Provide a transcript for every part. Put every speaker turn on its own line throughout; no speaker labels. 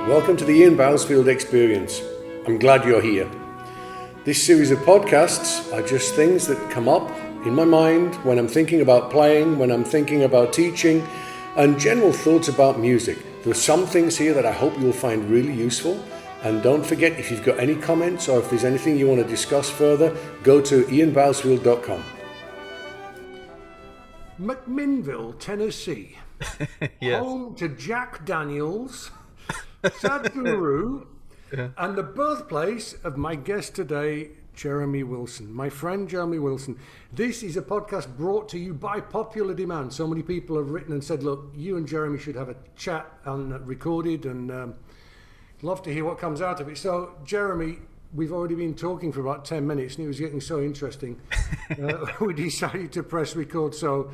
Welcome to the Ian Bousfield Experience. I'm glad you're here. This series of podcasts are just things that come up in my mind when I'm thinking about playing, when I'm thinking about teaching, and general thoughts about music. There are some things here that I hope you'll find really useful. And don't forget, if you've got any comments or if there's anything you want to discuss further, go to ianbousfield.com. McMinnville, Tennessee.
Yes.
Home to Jack Daniels, Sadhguru, and the birthplace of my guest today, Jeremy Wilson. My friend Jeremy Wilson. This is a podcast brought to you by popular demand. So many people have written and said, look, you and Jeremy should have a chat and recorded, and love to hear what comes out of it. So, Jeremy, we've already been talking for about 10 minutes and it was getting so interesting. We decided to press record. So,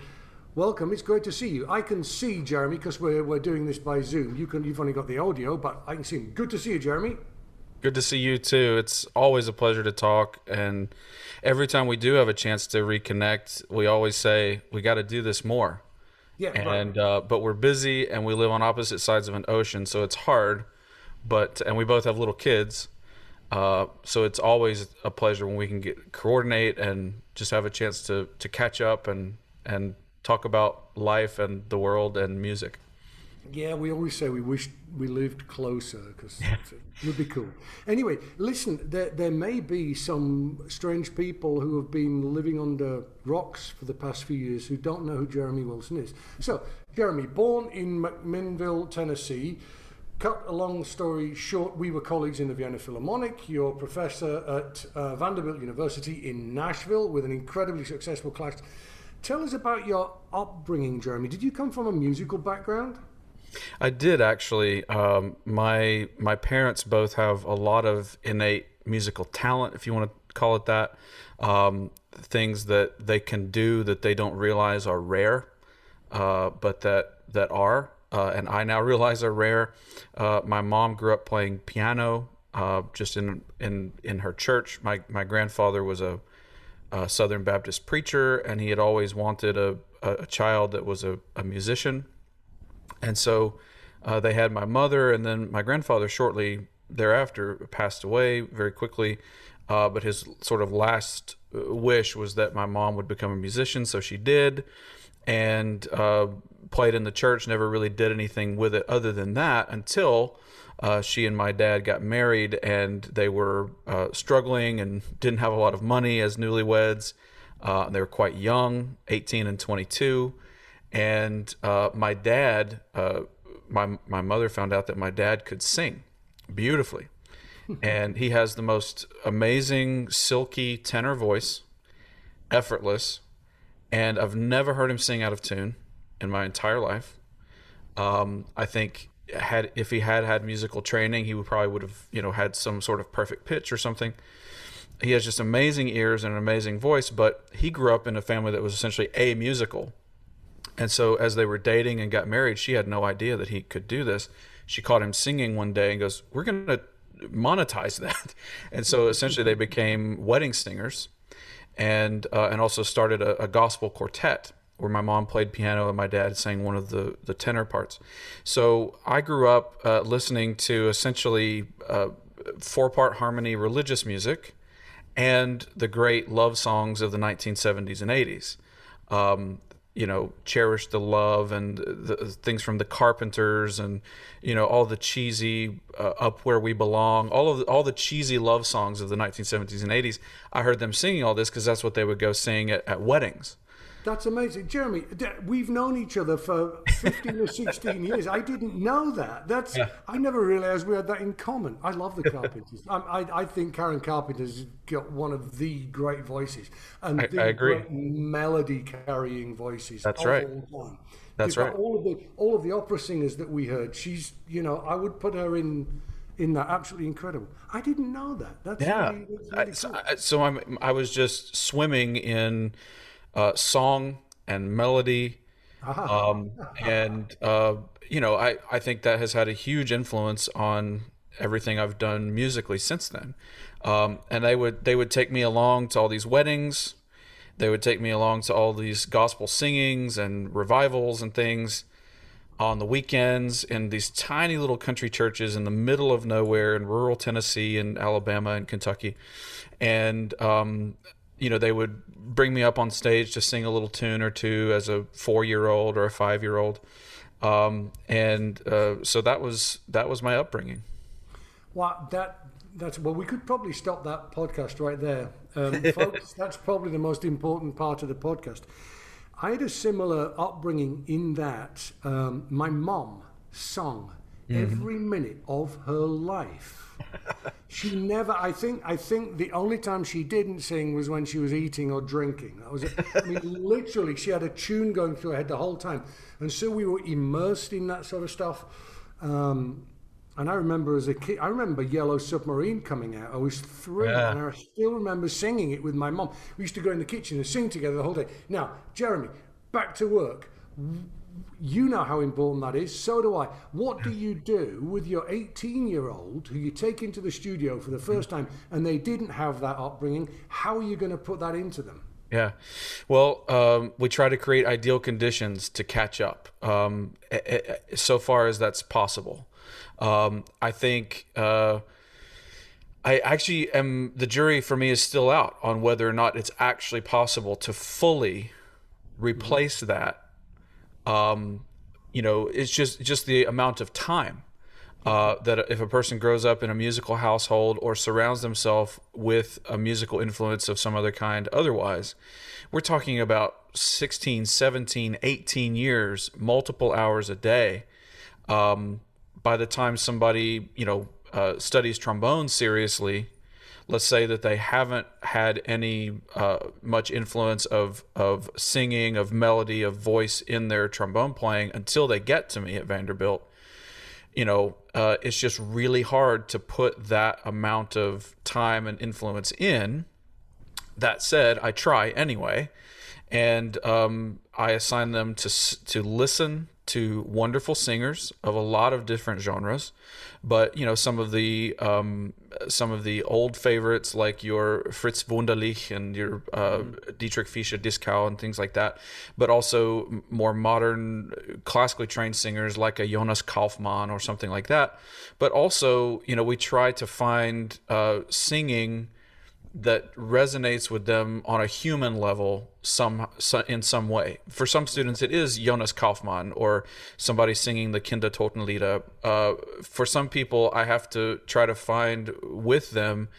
welcome. It's great to see you. I can see Jeremy because we're doing this by Zoom. You've only got the audio, but I can see him. Good to see you, Jeremy.
Good to see you too. It's always a pleasure to talk. And every time we do have a chance to reconnect, we always say, we got to do this more.
Yeah.
And,
right.
but we're busy and we live on opposite sides of an ocean. So it's hard. And we both have little kids, so it's always a pleasure when we can coordinate and just have a chance to catch up and talk about life and the world and music.
Yeah, we always say we wish we lived closer because it would be cool. Anyway, listen, there may be some strange people who have been living under rocks for the past few years who don't know who Jeremy Wilson is. So, Jeremy, born in McMinnville, Tennessee. Cut a long story short, we were colleagues in the Vienna Philharmonic. You're a professor at Vanderbilt University in Nashville with an incredibly successful class. Tell us about your upbringing, Jeremy. Did you come from a musical background?
I did, actually. My parents both have a lot of innate musical talent, if you want to call it that. Things that they can do that they don't realize are rare, but that are. And I now realize are rare. My mom grew up playing piano, just in her church. My grandfather was a Southern Baptist preacher, and he had always wanted a child that was a musician. And so they had my mother, and then my grandfather shortly thereafter passed away very quickly. But his sort of last wish was that my mom would become a musician, so she did. And played in the church, never really did anything with it other than that until she and my dad got married, and they were struggling and didn't have a lot of money as newlyweds. They were quite young, 18 and 22. And my dad, my mother found out that my dad could sing beautifully. And he has the most amazing, silky tenor voice, effortless. And I've never heard him sing out of tune in my entire life. I think if he had musical training, he would have had some sort of perfect pitch or something. He has just amazing ears and an amazing voice, but he grew up in a family that was essentially amusical. And so as they were dating and got married, she had no idea that he could do this. She caught him singing one day and goes, "We're going to monetize that." And so essentially they became wedding singers. And also started a gospel quartet where my mom played piano and my dad sang one of the tenor parts. So I grew up listening to essentially 4-part harmony religious music and the great love songs of the 1970s and 80s. Cherish the Love and the things from the Carpenters and, all the cheesy Up Where We Belong, all the cheesy love songs of the 1970s and 80s. I heard them singing all this because that's what they would go sing at weddings.
That's amazing. Jeremy, we've known each other for 15 or 16 years. I didn't know that. I never realized we had that in common. I love the Carpenters. I think Karen Carpenter's got one of the great voices and
I agree.
Great melody-carrying voices.
That's right.
All time.
That's right.
All of the opera singers that we heard, she's, I would put her in that. Absolutely incredible. I didn't know that. That's really cool.
So I was just swimming in song and melody, and I think that has had a huge influence on everything I've done musically since then. And they would take me along to all these weddings. They would take me along to all these gospel singings and revivals and things. on the weekends in these tiny little country churches in the middle of nowhere in rural Tennessee and Alabama and Kentucky. And, they would bring me up on stage to sing a little tune or two as a 4-year-old or a 5-year-old. So that was my upbringing.
Well, we could probably stop that podcast right there. Folks, that's probably the most important part of the podcast. I had a similar upbringing in that my mom sung every minute of her life. She never, I think the only time she didn't sing was when she was eating or drinking. That was it. I mean, literally, she had a tune going through her head the whole time. And so we were immersed in that sort of stuff. And I remember as a kid, Yellow Submarine coming out. I was thrilled, and I still remember singing it with my mom. We used to go in the kitchen and sing together the whole day. Now, Jeremy, back to work. You know how important that is. So do I. What do you do with your 18-year-old who you take into the studio for the first time and they didn't have that upbringing? How are you going to put that into them?
Yeah. Well, we try to create ideal conditions to catch up, so far as that's possible. I think I actually the jury for me is still out on whether or not it's actually possible to fully replace that. It's just the amount of time that if a person grows up in a musical household or surrounds themselves with a musical influence of some other kind otherwise, we're talking about 16, 17, 18 years, multiple hours a day. By the time somebody, studies trombone seriously, let's say that they haven't had any much influence of singing, of melody, of voice in their trombone playing until they get to me at Vanderbilt. It's just really hard to put that amount of time and influence in. That said, I try anyway, and I assign them to listen to wonderful singers of a lot of different genres, but some of the old favorites like your Fritz Wunderlich and your Dietrich Fischer-Dieskau and things like that, but also more modern classically trained singers like a Jonas Kaufmann or something like that. But also, we try to find singing that resonates with them on a human level in some way. For some students, it is Jonas Kaufmann or somebody singing the Kindertotenlieder. For some people, I have to try to find with them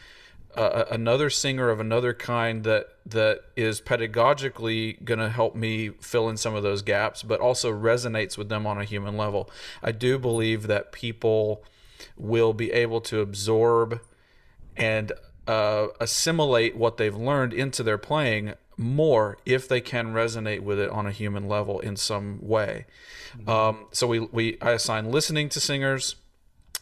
another singer of another kind that is pedagogically going to help me fill in some of those gaps, but also resonates with them on a human level. I do believe that people will be able to absorb and assimilate what they've learned into their playing more if they can resonate with it on a human level in some way. So I assign listening to singers,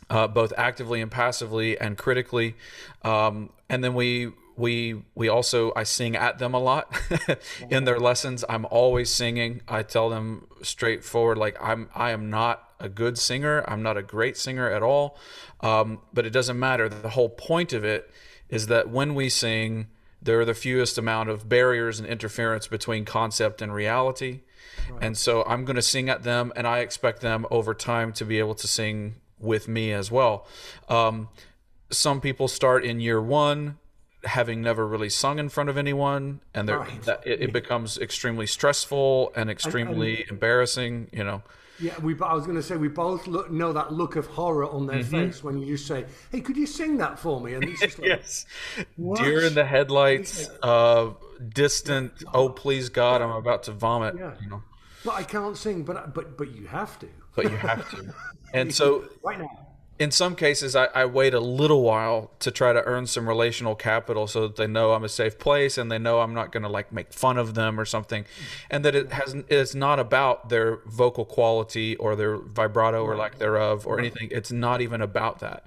both actively and passively and critically, and then I sing at them a lot in their lessons. I'm always singing. I tell them straightforward, like I am not a good singer. I'm not a great singer at all, but it doesn't matter. The whole point of it is that when we sing, there are the fewest amount of barriers and interference between concept and reality. Right. And so I'm going to sing at them, and I expect them over time to be able to sing with me as well. Some people start in year one having never really sung in front of anyone, and it becomes extremely stressful and extremely embarrassing,
Yeah, I was going to say we both know that look of horror on their face when you just say, "Hey, could you sing that for me?" And it's just like,
yes, deer in the headlights, distant. Oh, please God, I'm about to vomit.
Yeah. But I can't sing. But you have to.
But you have to. And so
right now,
in some cases, I wait a little while to try to earn some relational capital so that they know I'm a safe place and they know I'm not going to make fun of them or something, and that it's not about their vocal quality or their vibrato or lack thereof or anything. It's not even about that.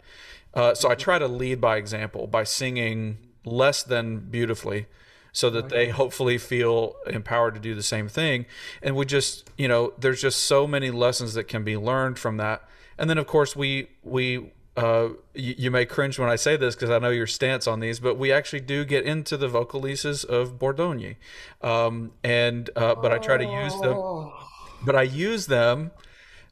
So I try to lead by example by singing less than beautifully so that they hopefully feel empowered to do the same thing. And we just, there's just so many lessons that can be learned from that. And then, of course, you may cringe when I say this because I know your stance on these, but we actually do get into the vocalises of Bordogni, but I try to use them. But I use them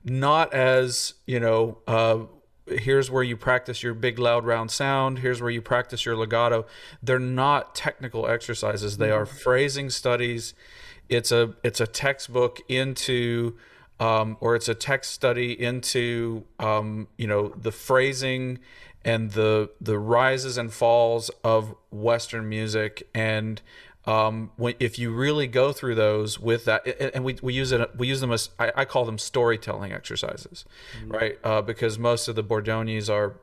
not as, here's where you practice your big, loud, round sound. Here's where you practice your legato. They're not technical exercises. They are phrasing studies. It's a textbook into, or it's a text study into, the phrasing and the rises and falls of Western music. And if you really go through those with that, and we use them as, I call them storytelling exercises, right? Because most of the Bordonis are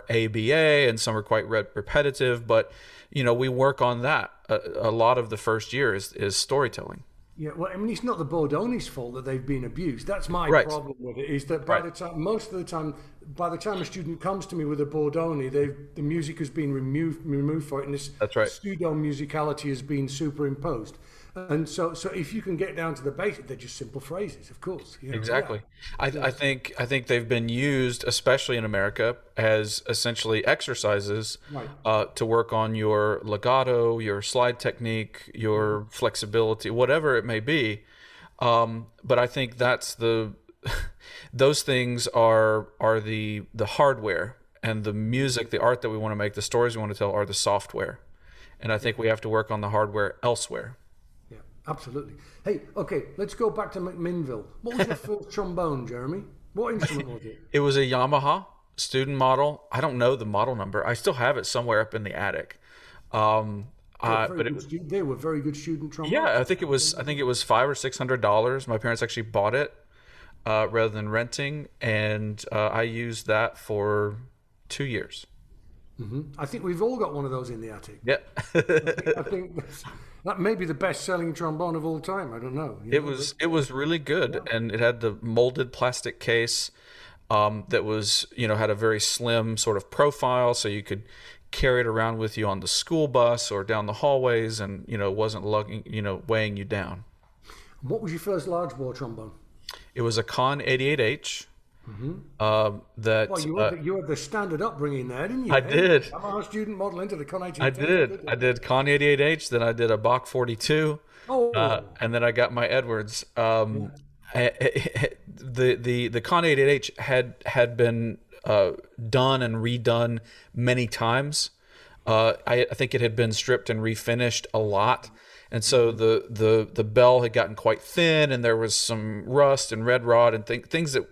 ABA, and some are quite repetitive, but we work on that. A lot of the first year is storytelling.
Yeah, well, I mean, it's not the Bordoni's fault that they've been abused. That's my
Right.
problem with it. Is that
Right.
most of the time, by the time a student comes to me with a Bordoni, the music has been removed for it, and this
That's right.
pseudo musicality has been superimposed. And so if you can get down to the basic, they're just simple phrases, of course.
Exactly. I,
Yeah.
I think they've been used, especially in America, as essentially exercises
Right.
to work on your legato, your slide technique, your flexibility, whatever it may be. But I think that's those things are the hardware, and the music, the art that we want to make, the stories we want to tell are the software. And I think we have to work on the hardware elsewhere.
Yeah, absolutely. Hey, okay, let's go back to McMinnville. What was your first trombone, Jeremy? What instrument was it?
It was a Yamaha student model. I don't know the model number. I still have it somewhere up in the attic. But
They were very good student trombones.
yeah, I think it was $500 or $600. My parents actually bought it rather than renting, and I used that for 2 years.
I think we've all got one of those in the attic.
Yeah.
I think that may be the best-selling trombone of all time. I don't know.
It was really good, and it had the molded plastic case that was, had a very slim sort of profile, so you could carry it around with you on the school bus or down the hallways, and it wasn't lugging, weighing you down.
What was your first large bore trombone?
It was a Con 88H. That
Well, you had the standard upbringing there, didn't you?
I did.
I'm a student model into the Con 18.
I did Con 88H, then I did a Bach 42,
Oh,
and then I got my Edwards. The Con 88H had been done and redone many times. I think it had been stripped and refinished a lot, and so the bell had gotten quite thin, and there was some rust and red rod and things that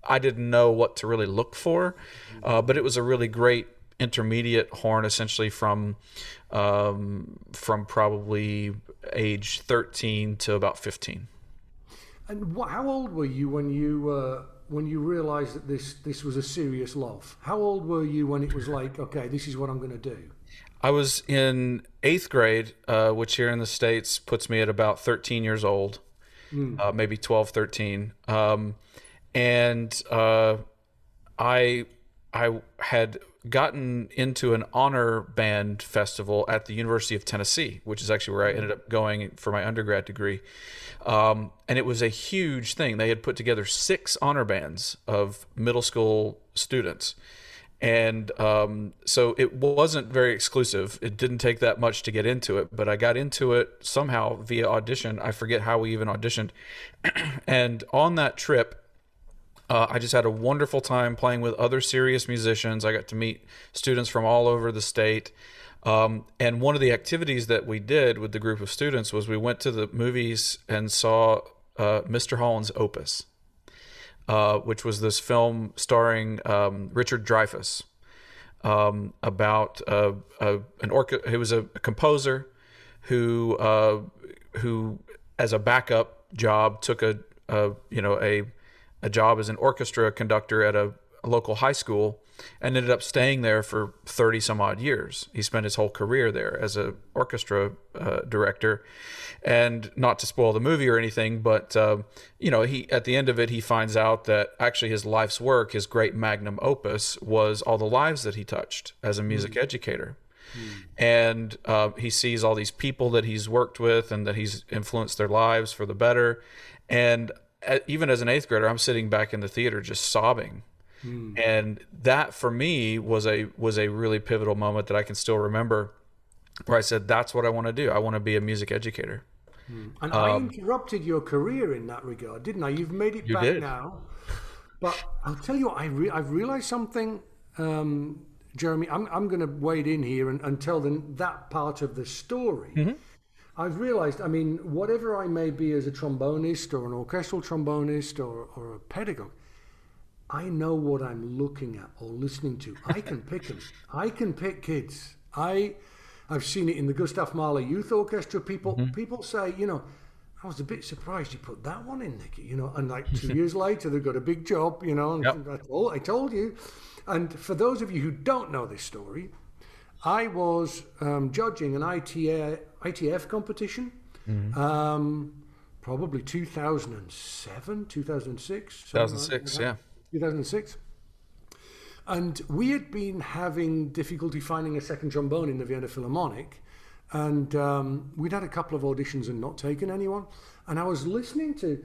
I didn't know what to really look for. But it was a really great intermediate horn, essentially from probably age 13 to about 15.
and how old were you when you realised that this was a serious loss? How old were you when it was like, okay, this is what I'm going to do?
I was in 8th grade, which here in the States puts me at about 13 years old, maybe 12, 13. And I had gotten into an honor band festival at the University of Tennessee, which is actually where I ended up going for my undergrad degree. And it was a huge thing. They had put together 6 honor bands of middle school students. And so it wasn't very exclusive. It didn't take that much to get into it, but I got into it somehow via audition. I forget how we even auditioned. And on that trip, I just had a wonderful time playing with other serious musicians. I got to meet students from all over the state. And one of the activities that we did with the group of students was we went to the movies and saw Mr. Holland's Opus, which was this film starring Richard Dreyfuss about he was a composer who as a backup job took a job as an orchestra conductor at a local high school, and ended up staying there for 30 some odd years. He spent his whole career there as an orchestra director. And not to spoil the movie or anything, but he at the end of it, he finds out that actually his life's work, his great magnum opus, was all the lives that he touched as a music educator. And he sees all these people that he's worked with and that he's influenced their lives for the better. And even as an 8th grader, I'm sitting back in the theater just sobbing. And that for me was a really pivotal moment that I can still remember, where I said, that's what I want to do. I want to be a music educator.
And I interrupted your career in that regard, didn't I? You've made it back
did.
now. But I'll tell you what, I've realized something, Jeremy. I'm going to wade in here and tell them that part of the story.
Hmm.
I've realized, I mean, whatever I may be as a trombonist or an orchestral trombonist or a pedagogue, I know what I'm looking at or listening to. I can pick them. I can pick kids. I've seen it in the Gustav Mahler Youth Orchestra. People say, I was a bit surprised you put that one in, Nicky. And like 2 years later, they've got a big job. And
Yep.
I told you. And for those of you who don't know this story, I was judging an ITF competition, probably 2007, 2006.
2006, yeah.
2006. And we had been having difficulty finding a second trombone in the Vienna Philharmonic. And we'd had a couple of auditions and not taken anyone. And I was listening to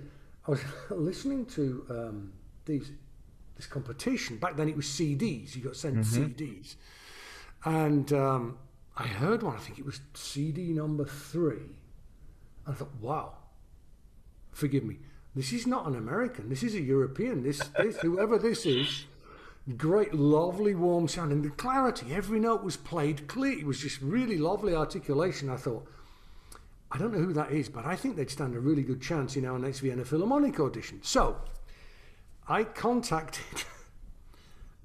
this competition. Back then it was CDs. You got sent CDs. And I heard one, I think it was CD number 3. I thought, wow, forgive me, this is not an American, this is a European, this whoever this is, great, lovely, warm sound, and the clarity, every note was played clear, it was just really lovely articulation. I thought, I don't know who that is, but I think they'd stand a really good chance in our next Vienna Philharmonic audition. So I contacted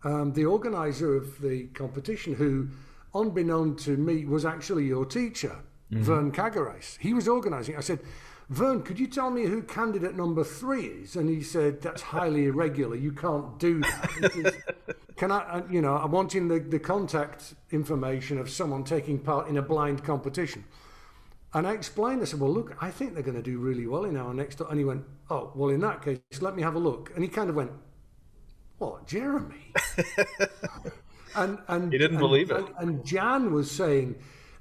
the organizer of the competition, who, unbeknown to me, was actually your teacher, Vern Kagarais. He was organizing. I said, Vern, could you tell me who candidate number 3 is? And he said, that's highly irregular. You can't do that. Can I, I'm wanting the contact information of someone taking part in a blind competition. And I explained, I said, well, look, I think they're going to do really well in our next. And he went, oh, well, in that case, let me have a look. And he kind of went, what, Jeremy? and
He didn't believe it.
And Jan was saying,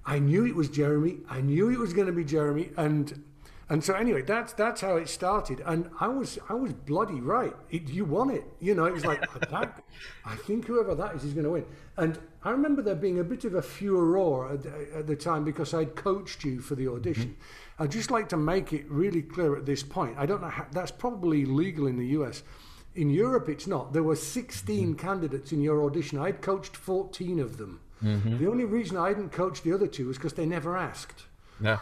I knew it was Jeremy. I knew it was going to be Jeremy. And so anyway, that's how it started. And I was bloody right. You won it. It was like, I think whoever that is going to win. And I remember there being a bit of a furore at the time, because I'd coached you for the audition. I'd just like to make it really clear at this point. I don't know how, that's probably legal in the US. In Europe, it's not. There were 16 candidates in your audition. I'd coached 14 of them. The only reason I hadn't coached the other 2 was because they never asked.
Yeah.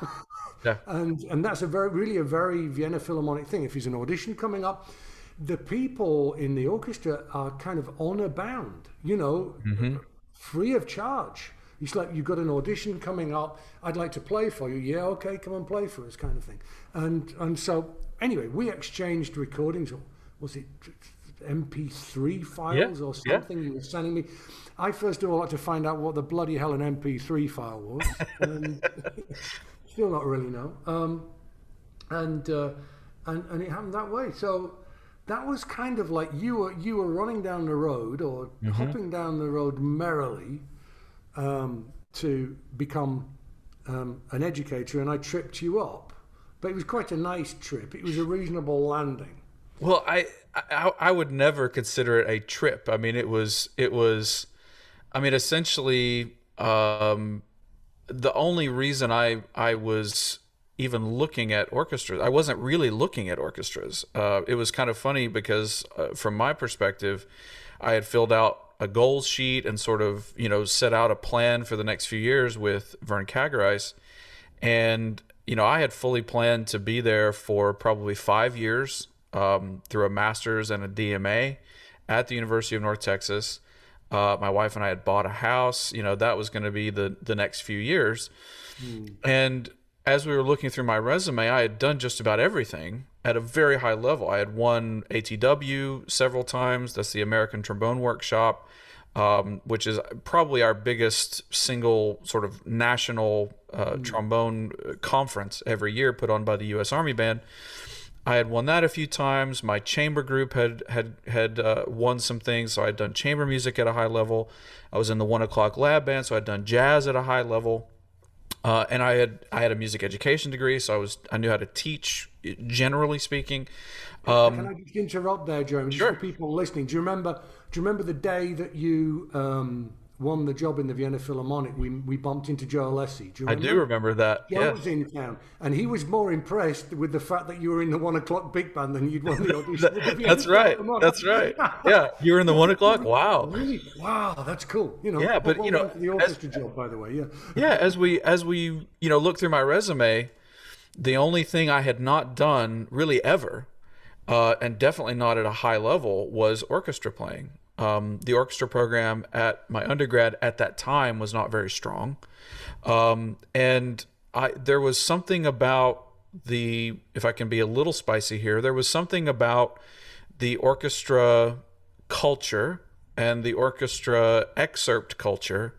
Yeah.
And that's a very Vienna Philharmonic thing. If there's an audition coming up, the people in the orchestra are kind of honor bound, free of charge. It's like, you've got an audition coming up, I'd like to play for you. Yeah, okay, come and play for us, kind of thing. And so anyway, we exchanged recordings. Was it MP3 files or something you were sending me? I first of all had to find out what the bloody hell an MP3 file was. And still not really know. And it happened that way. So that was kind of like you were running down the road, or hopping down the road merrily, to become an educator, and I tripped you up. But it was quite a nice trip. It was a reasonable landing.
Well, I would never consider it a trip. I mean, it was. I mean, essentially, the only reason I was even looking at orchestras, I wasn't really looking at orchestras. It was kind of funny because, from my perspective, I had filled out a goals sheet and sort of, set out a plan for the next few years with Vern Kagarais, and I had fully planned to be there for probably 5 years. Through a master's and a DMA at the University of North Texas. My wife and I had bought a house. That was going to be the next few years. And as we were looking through my resume, I had done just about everything at a very high level. I had won ATW several times. That's the American Trombone Workshop, which is probably our biggest single sort of national trombone conference every year, put on by the U.S. Army Band. I had won that a few times. My chamber group had won some things, so I'd done chamber music at a high level. I was in the 1 o'clock lab band, so I'd done jazz at a high level. And I had a music education degree, so I knew how to teach, generally speaking.
Can I just interrupt there, Jeremy?
Sure.
Just for people listening, do you remember the day that you won the job in the Vienna Philharmonic, we bumped into Joe Alessi. Do you remember?
I do remember that.
Joe
Yeah.
was in town, and he was more impressed with the fact that you were in the 1 o'clock big band than you'd won the audition. With the Vienna
That's right.
Philharmonic.
That's right. Yeah, you were in the 1 o'clock. Wow.
Really? Wow, that's cool.
Yeah, but
well done for the orchestra job, by the way. Yeah.
Yeah, as we look through my resume, the only thing I had not done really ever, and definitely not at a high level, was orchestra playing. The orchestra program at my undergrad at that time was not very strong, and there was something about if I can be a little spicy here, there was something about the orchestra culture and the orchestra excerpt culture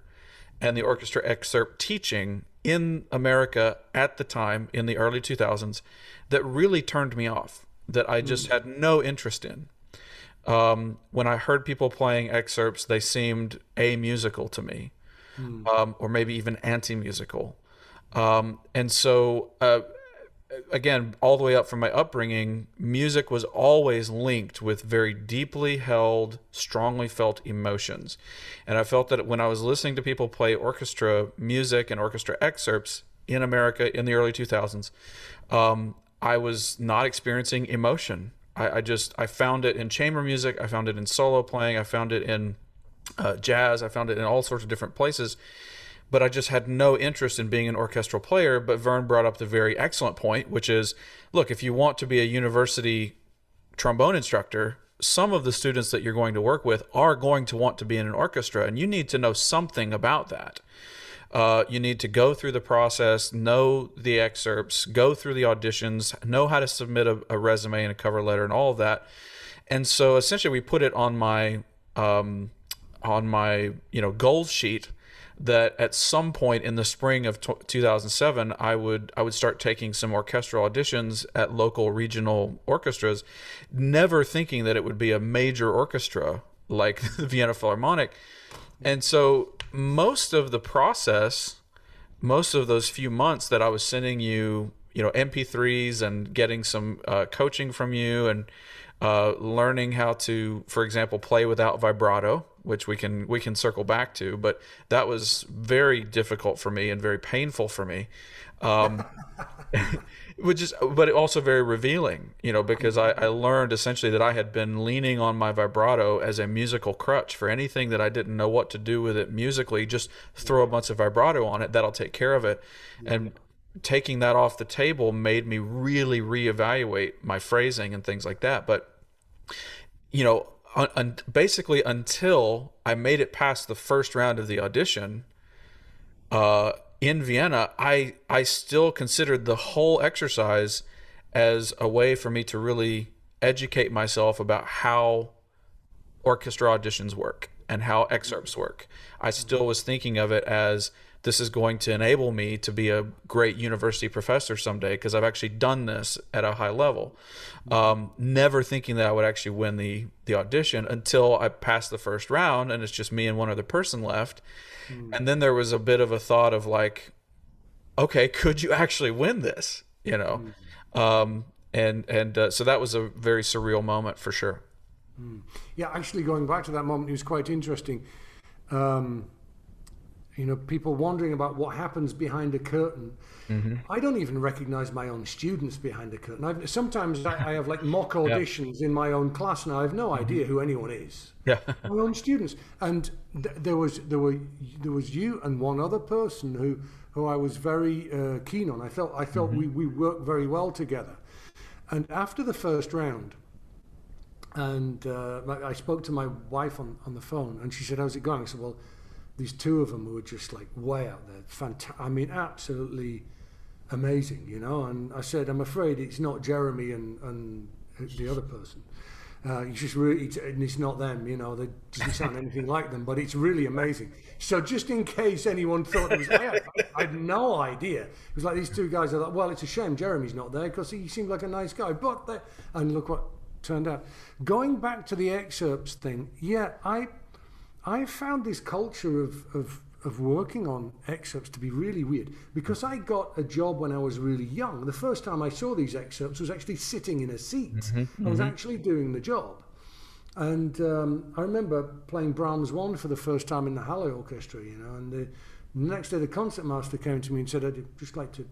and the orchestra excerpt teaching in America at the time in the early 2000s that really turned me off, that I just had no interest in. When I heard people playing excerpts, they seemed amusical to me, or maybe even anti-musical. And so, again, all the way up from my upbringing, music was always linked with very deeply held, strongly felt emotions. And I felt that when I was listening to people play orchestra music and orchestra excerpts in America in the early 2000s, I was not experiencing emotion. I found it in chamber music, I found it in solo playing, I found it in jazz, I found it in all sorts of different places, but I just had no interest in being an orchestral player. But Vern brought up the very excellent point, which is, look, if you want to be a university trombone instructor, some of the students that you're going to work with are going to want to be in an orchestra, and you need to know something about that. You need to go through the process, know the excerpts, go through the auditions, know how to submit a resume and a cover letter and all of that. And so essentially we put it on my goals sheet that at some point in the spring of 2007, I would start taking some orchestral auditions at local regional orchestras, never thinking that it would be a major orchestra like the Vienna Philharmonic. And so most of the process, most of those few months that I was sending you, MP3s and getting some coaching from you and learning how to, for example, play without vibrato, which we can circle back to, but that was very difficult for me and very painful for me. But also very revealing, because I learned essentially that I had been leaning on my vibrato as a musical crutch for anything that I didn't know what to do with it musically. Just throw a bunch of vibrato on it, that'll take care of it. And taking that off the table made me really reevaluate my phrasing and things like that. But, basically until I made it past the first round of the audition, in Vienna, I still considered the whole exercise as a way for me to really educate myself about how orchestra auditions work and how excerpts work. I still was thinking of it as, this is going to enable me to be a great university professor someday because I've actually done this at a high level. Never thinking that I would actually win the audition until I passed the first round and it's just me and one other person left. And then there was a bit of a thought of like, okay, could you actually win this? So that was a very surreal moment for sure.
Yeah, actually going back to that moment, it was quite interesting. People wondering about what happens behind a curtain. I don't even recognize my own students behind a curtain. Sometimes I have like mock auditions in my own class, and I have no idea who anyone is.
Yeah,
my own students. And there was you and one other person who I was very keen on. I felt we worked very well together. And after the first round, and I spoke to my wife on the phone, and she said, "How's it going?" I said, "Well, these two of them who were just like way out there, absolutely amazing, And I said, I'm afraid it's not Jeremy and the other person. It's just really, and it's not them, They doesn't sound anything like them, but it's really amazing. So just in case anyone thought it was, I had no idea. It was like these two guys are like, well, it's a shame Jeremy's not there because he seemed like a nice guy. And look what turned out. Going back to the excerpts thing, I found this culture of working on excerpts to be really weird because I got a job when I was really young. The first time I saw these excerpts was actually sitting in a seat. I was actually doing the job. And I remember playing Brahms 1 for the first time in the Halle Orchestra, and the next day the concertmaster came to me and said, I'd just like to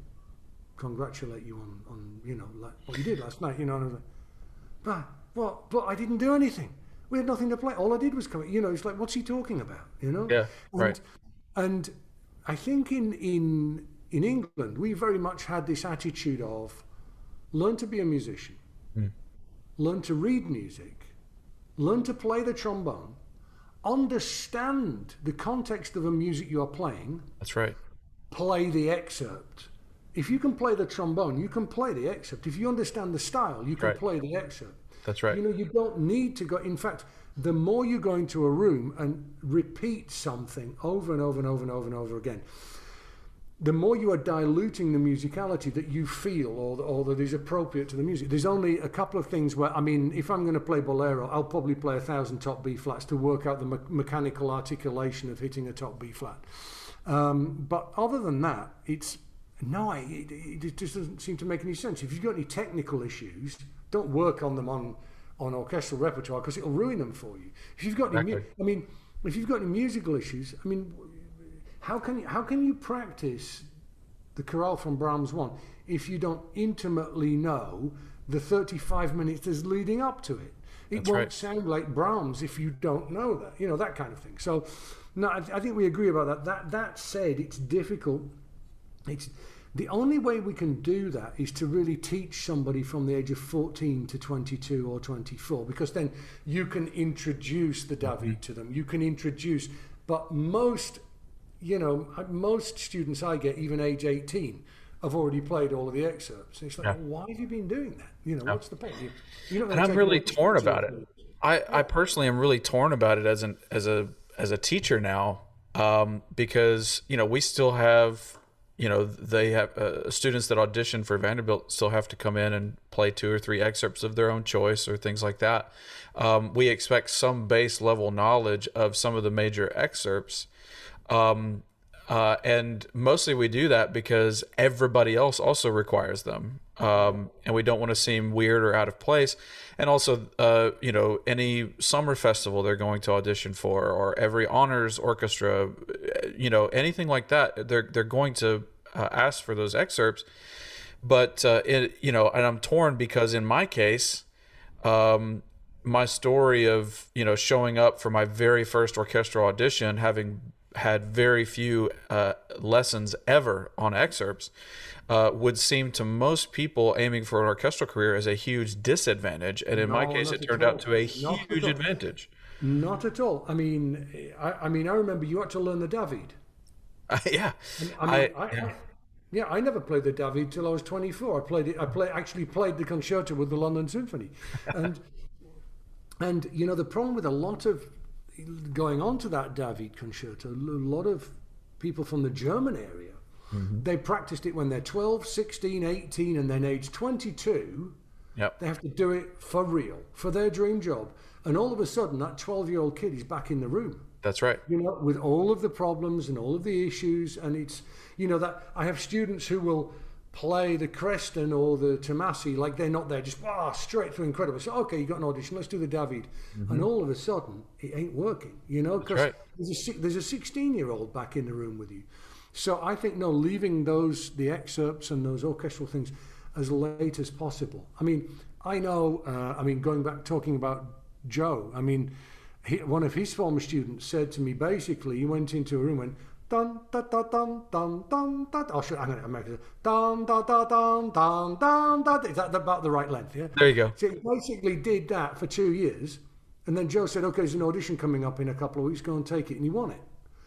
congratulate you on like what you did last night, and I was like, but I didn't do anything. We had nothing to play. All I did was come, it's like, what's he talking about,
Yeah, right.
And I think in England, we very much had this attitude of learn to be a musician, learn to read music, learn to play the trombone, understand the context of the music you are playing.
That's right.
Play the excerpt. If you can play the trombone, you can play the excerpt. If you understand the style, you can play the excerpt.
That's right.
You don't need to go. In fact, the more you go into a room and repeat something over and over and over and over and over again, the more you are diluting the musicality that you feel or that is appropriate to the music. There's only a couple of things where, if I'm going to play bolero, I'll probably play 1,000 top B flats to work out the mechanical articulation of hitting a top B flat. But other than that, it just doesn't seem to make any sense. If you've got any technical issues, don't work on them on orchestral repertoire, because it'll ruin them for you. If you've got if you've got any musical issues, how can you practice the chorale from Brahms 1 if you don't intimately know the 35 minutes that's leading up to it? It won't sound like Brahms if you don't know that, that kind of thing. So, no, I think we agree about that. That said, it's difficult. It's the only way we can do that is to really teach somebody from the age of 14 to 22 or 24, because then you can introduce the David to them. You can introduce, but most students I get, even age 18, have already played all of the excerpts. And it's like, well, why have you been doing that? What's the point?
And I'm really torn about it. I personally am really torn about it as a teacher now, because we still have they have students that audition for Vanderbilt still have to come in and play 2 or 3 excerpts of their own choice or things like that. We expect some base level knowledge of some of the major excerpts. And mostly we do that because everybody else also requires them. And we don't want to seem weird or out of place. And also, any summer festival they're going to audition for, or every honors orchestra, anything like that, they're going to ask for those excerpts. But, and I'm torn because in my case, my story of, showing up for my very first orchestral audition, having had very few lessons ever on excerpts, would seem to most people aiming for an orchestral career as a huge disadvantage. And in my case, it turned out to a huge advantage.
Not at all. I remember you had to learn the David.
Yeah.
I never played the David till I was 24. I actually played the concerto with the London Symphony. And the problem with a lot of going on to that David concerto, a lot of people from the German area, they practiced it when they're 12, 16, 18, and then age 22.
Yep.
They have to do it for real, for their dream job. And all of a sudden, that 12-year-old kid is back in the room.
That's right.
With all of the problems and all of the issues. And it's, that I have students who will play the Creston or the Tomasi like they're not there, just straight through incredible. So, okay, you got an audition, let's do the David. And all of a sudden, it ain't working, because there's a 16-year-old back in the room with you. So I think, leaving the excerpts and those orchestral things as late as possible. I know, going back, talking about Joe, one of his former students said to me, basically, he went into a room and dun da da dun dun dun dun. I'm going to make it dun da da dun dun dun dun. Is that about the right length? Yeah.
There you go.
So he basically did that for 2 years, and then Joe said, "Okay, there's an audition coming up in a couple of weeks. Go and take it," and he won it.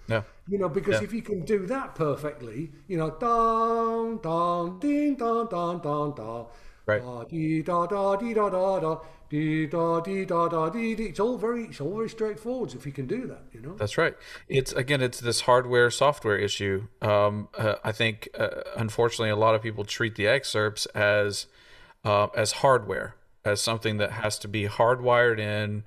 Yeah.
Because if you can do that perfectly, dun dun ding dun dun dun dun.
Right.
Dee da da dee da da da dee da dee da da dee. It's all very straightforward if you can do that.
That's right. It's this hardware software issue. I think unfortunately a lot of people treat the excerpts as hardware, as something that has to be hardwired in.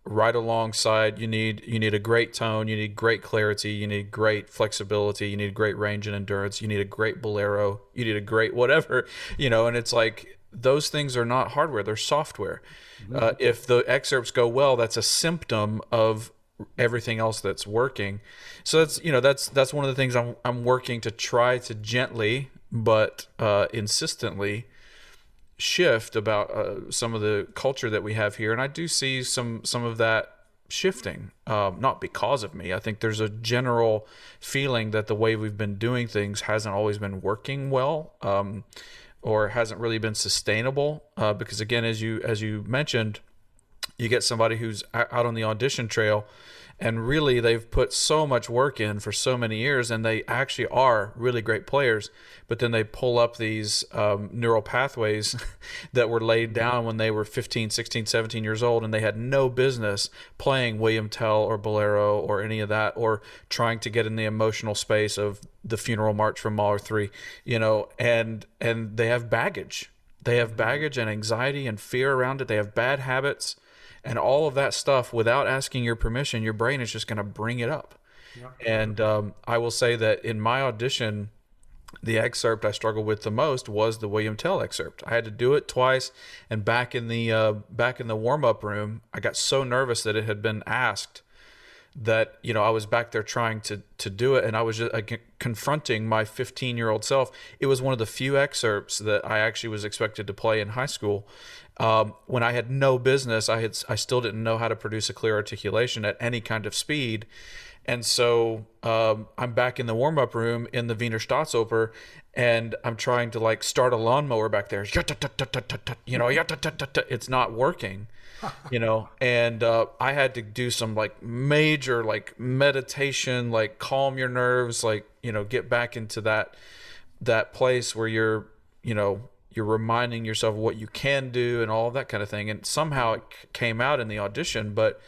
Right alongside, you need a great tone, you need great clarity, you need great flexibility, you need great range and endurance, you need a great bolero, you need a great whatever, and it's like those things are not hardware; they're software. If the excerpts go well, that's a symptom of everything else that's working. So that's one of the things I'm working to try to gently but insistently shift about some of the culture that we have here, and I do see some of that shifting, not because of me. I think there's a general feeling that the way we've been doing things hasn't always been working well, or hasn't really been sustainable. Because again, as you mentioned, you get somebody who's out on the audition trail, and really they've put so much work in for so many years, and they actually are really great players, but then they pull up these neural pathways that were laid down when they were 15, 16, 17 years old, and they had no business playing William Tell or Bolero or any of that, or trying to get in the emotional space of the Funeral March from Mahler 3, and they have baggage. They have baggage and anxiety and fear around it. They have bad habits. And all of that stuff, without asking your permission, your brain is just going to bring it up. Yeah. And I will say that in my audition, the excerpt I struggled with the most was the William Tell excerpt. I had to do it twice, and back in the warm-up room, I got so nervous that it had been asked that I was back there trying to do it, and I was just confronting my 15-year-old self. It was one of the few excerpts that I actually was expected to play in high school. When I had no business, I still didn't know how to produce a clear articulation at any kind of speed. And so I'm back in the warm-up room in the Wiener Staatsoper, and I'm trying to start a lawnmower back there. It's not working, and I had to do some major meditation, calm your nerves, get back into that place where you're reminding yourself of what you can do and all of that kind of thing. And somehow it came out in the audition, but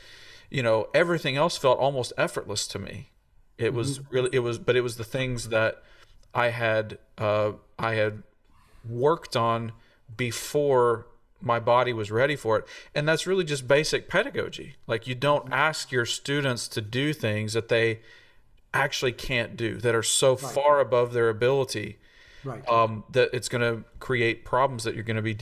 everything else felt almost effortless to me. It was really, but it was the things that I had worked on before my body was ready for it. And that's really just basic pedagogy. You don't ask your students to do things that they actually can't do, that are so far above their ability. Right. That it's going to create problems that they're going to be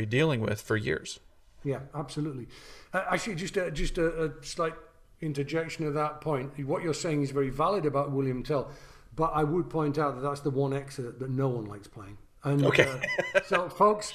dealing with for years.
Yeah, absolutely. Actually, just a slight interjection at that point. What you're saying is very valid about William Tell, but I would point out that that's the one excerpt that no one likes playing. And okay. So folks,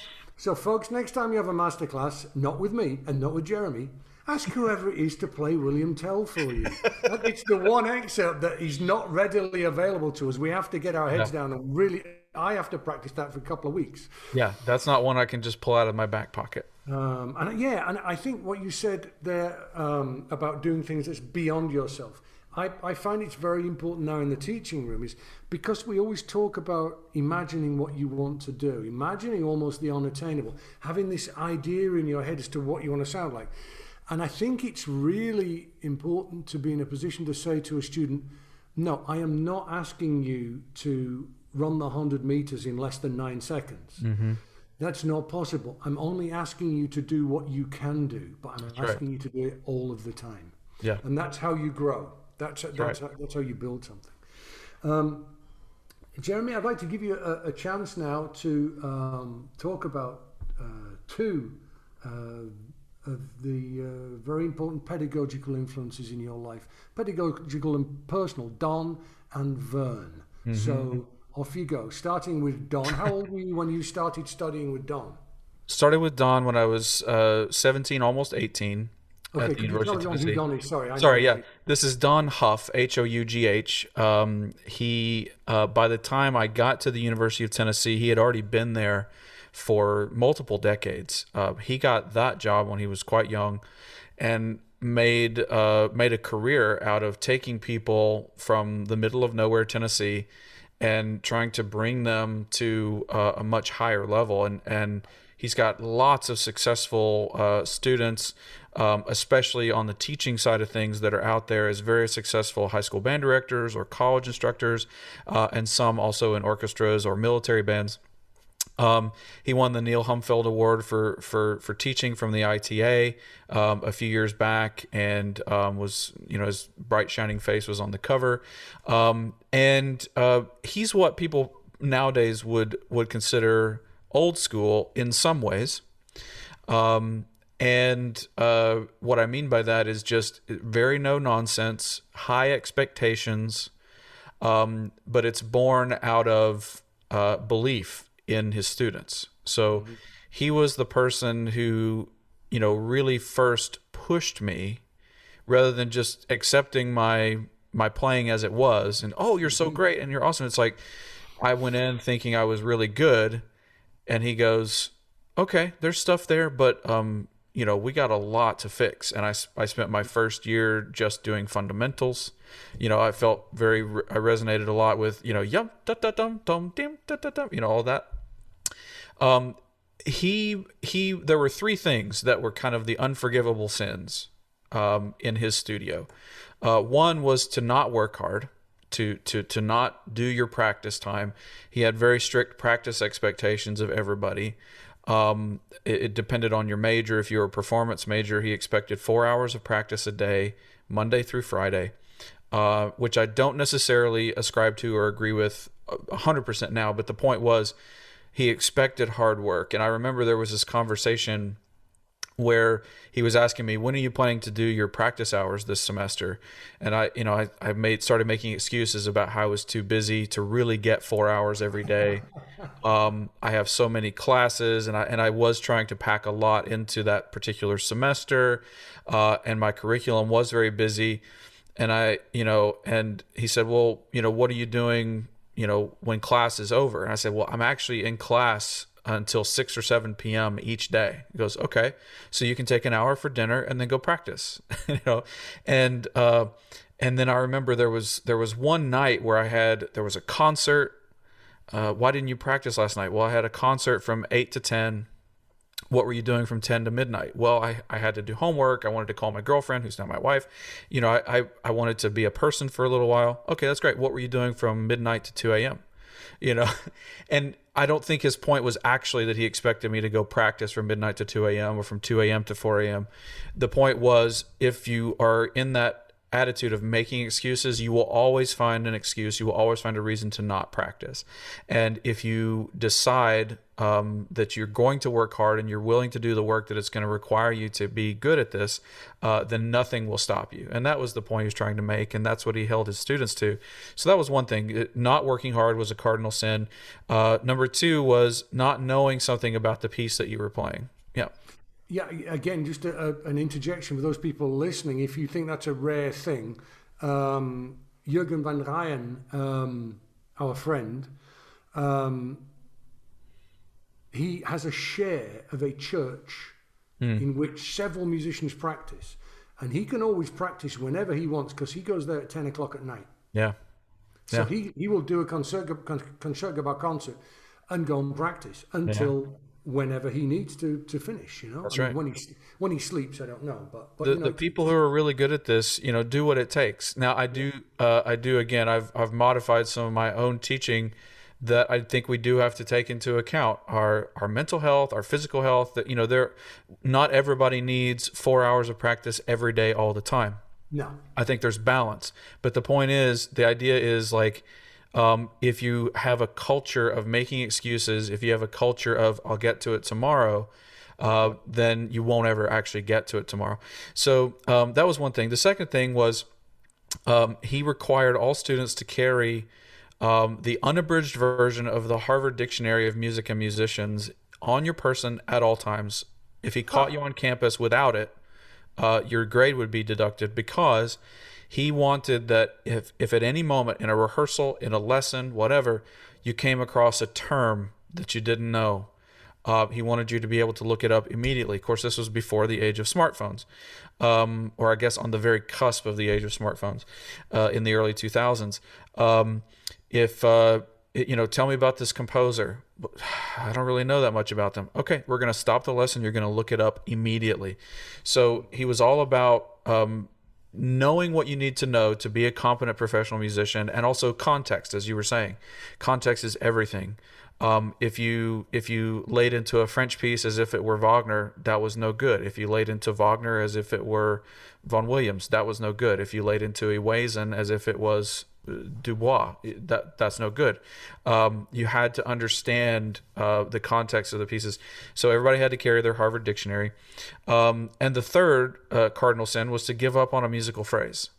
next time you have a masterclass, not with me and not with Jeremy, ask whoever it is to play William Tell for you. It's the one excerpt that is not readily available to us. We have to get our heads down and really, I have to practice that for a couple of weeks.
Yeah, that's not one I can just pull out of my back pocket.
And I think what you said there about doing things that's beyond yourself, I find it's very important now in the teaching room, is because we always talk about imagining what you want to do, imagining almost the unattainable, having this idea in your head as to what you want to sound like. And I think it's really important to be in a position to say to a student, no, I am not asking you to run the 100 meters in less than 9 seconds. Mm-hmm. That's not possible. I'm only asking you to do what you can do, but I'm asking you to do it all of the time. Yeah. And that's how you grow. That's how you build something. Jeremy, I'd like to give you a chance now to talk about two of the very important pedagogical influences in your life. Pedagogical and personal, Don and Vern. Mm-hmm. So off you go. Starting with Don. How old were you when you started studying with Don?
Started with Don when I was 17, almost 18.
Okay,
at the University of Tennessee.
Who Don is? Sorry,
yeah. This is Don Huff, Hough. He, by the time I got to the University of Tennessee, he had already been there for multiple decades. He got that job when he was quite young, and made a career out of taking people from the middle of nowhere, Tennessee, and trying to bring them to a much higher level. And he's got lots of successful students, especially on the teaching side of things, that are out there as very successful high school band directors or college instructors, and some also in orchestras or military bands. He won the Neil Humfeld Award for teaching from the ITA a few years back, and was, his bright shining face was on the cover. And he's what people nowadays would consider old school in some ways. And what I mean by that is just very no nonsense, high expectations, but it's born out of belief in his students. So he was the person who, really first pushed me rather than just accepting my playing as it was. And, oh, you're so great and you're awesome. It's like I went in thinking I was really good, and he goes, okay, there's stuff there, but we got a lot to fix. And I spent my first year just doing fundamentals. I felt I resonated a lot with, yum, da da dum, dum, dim, da da dum, all that. There were three things that were kind of the unforgivable sins in his studio. One was to not work hard, to not do your practice time. He had very strict practice expectations of everybody. It depended on your major. If you were a performance major, he expected 4 hours of practice a day, Monday through Friday, which I don't necessarily ascribe to or agree with 100% now. But the point was, he expected hard work. And I remember there was this conversation where he was asking me, when are you planning to do your practice hours this semester? And I started making excuses about how I was too busy to really get 4 hours every day. I have so many classes, and I was trying to pack a lot into that particular semester, and my curriculum was very busy. And and he said, well, what are you doing, when class is over? And I said, well, I'm actually in class until 6 or 7 p.m. each day. He goes, okay, so you can take an hour for dinner and then go practice, And then I remember there was one night where there was a concert. Why didn't you practice last night? Well, I had a concert from 8 to 10. What were you doing from 10 to midnight? Well, I had to do homework. I wanted to call my girlfriend, who's now my wife. I wanted to be a person for a little while. Okay, that's great. What were you doing from midnight to 2 a.m.? And I don't think his point was actually that he expected me to go practice from midnight to 2 a.m. or from 2 a.m. to 4 a.m. The point was, if you are in that attitude of making excuses, you will always find an excuse. You will always find a reason to not practice. And if you decide that you're going to work hard and you're willing to do the work that it's going to require you to be good at this, then nothing will stop you. And that was the point he was trying to make, and that's what he held his students to. So that was one thing. Not working hard was a cardinal sin. Number two was not knowing something about the piece that you were playing. Yeah.
Yeah, again, just an interjection for those people listening. If you think that's a rare thing, Jürgen van Rijn, our friend, he has a share of a church in which several musicians practice. And he can always practice whenever he wants, because he goes there at 10 o'clock at night.
Yeah.
So he will do a concertgebouw concert and go and practice until whenever he needs to finish,
That's right.
When he sleeps, I don't know, but
the people who are really good at this, do what it takes. Now I do again. I've modified some of my own teaching that I think we do have to take into account our mental health, our physical health. That not everybody needs 4 hours of practice every day all the time.
No,
I think there's balance, but the point is, the idea is like, if you have a culture of making excuses, if you have a culture of I'll get to it tomorrow, then you won't ever actually get to it tomorrow. So that was one thing. The second thing was he required all students to carry the unabridged version of the Harvard Dictionary of Music and Musicians on your person at all times. If he caught you on campus without it, your grade would be deducted, because he wanted that if at any moment in a rehearsal, in a lesson, whatever, you came across a term that you didn't know, he wanted you to be able to look it up immediately. Of course, this was before the age of smartphones, or I guess on the very cusp of the age of smartphones, in the early 2000s. Tell me about this composer. I don't really know that much about them. Okay, we're going to stop the lesson. You're going to look it up immediately. So he was all about knowing what you need to know to be a competent professional musician, and also context, as you were saying. Context is everything. If you laid into a French piece as if it were Wagner, that was no good. If you laid into Wagner as if it were Vaughan Williams, that was no good. If you laid into a Wazen as if it was Dubois. That's no good. You had to understand the context of the pieces. So everybody had to carry their Harvard dictionary. And the third cardinal sin was to give up on a musical phrase.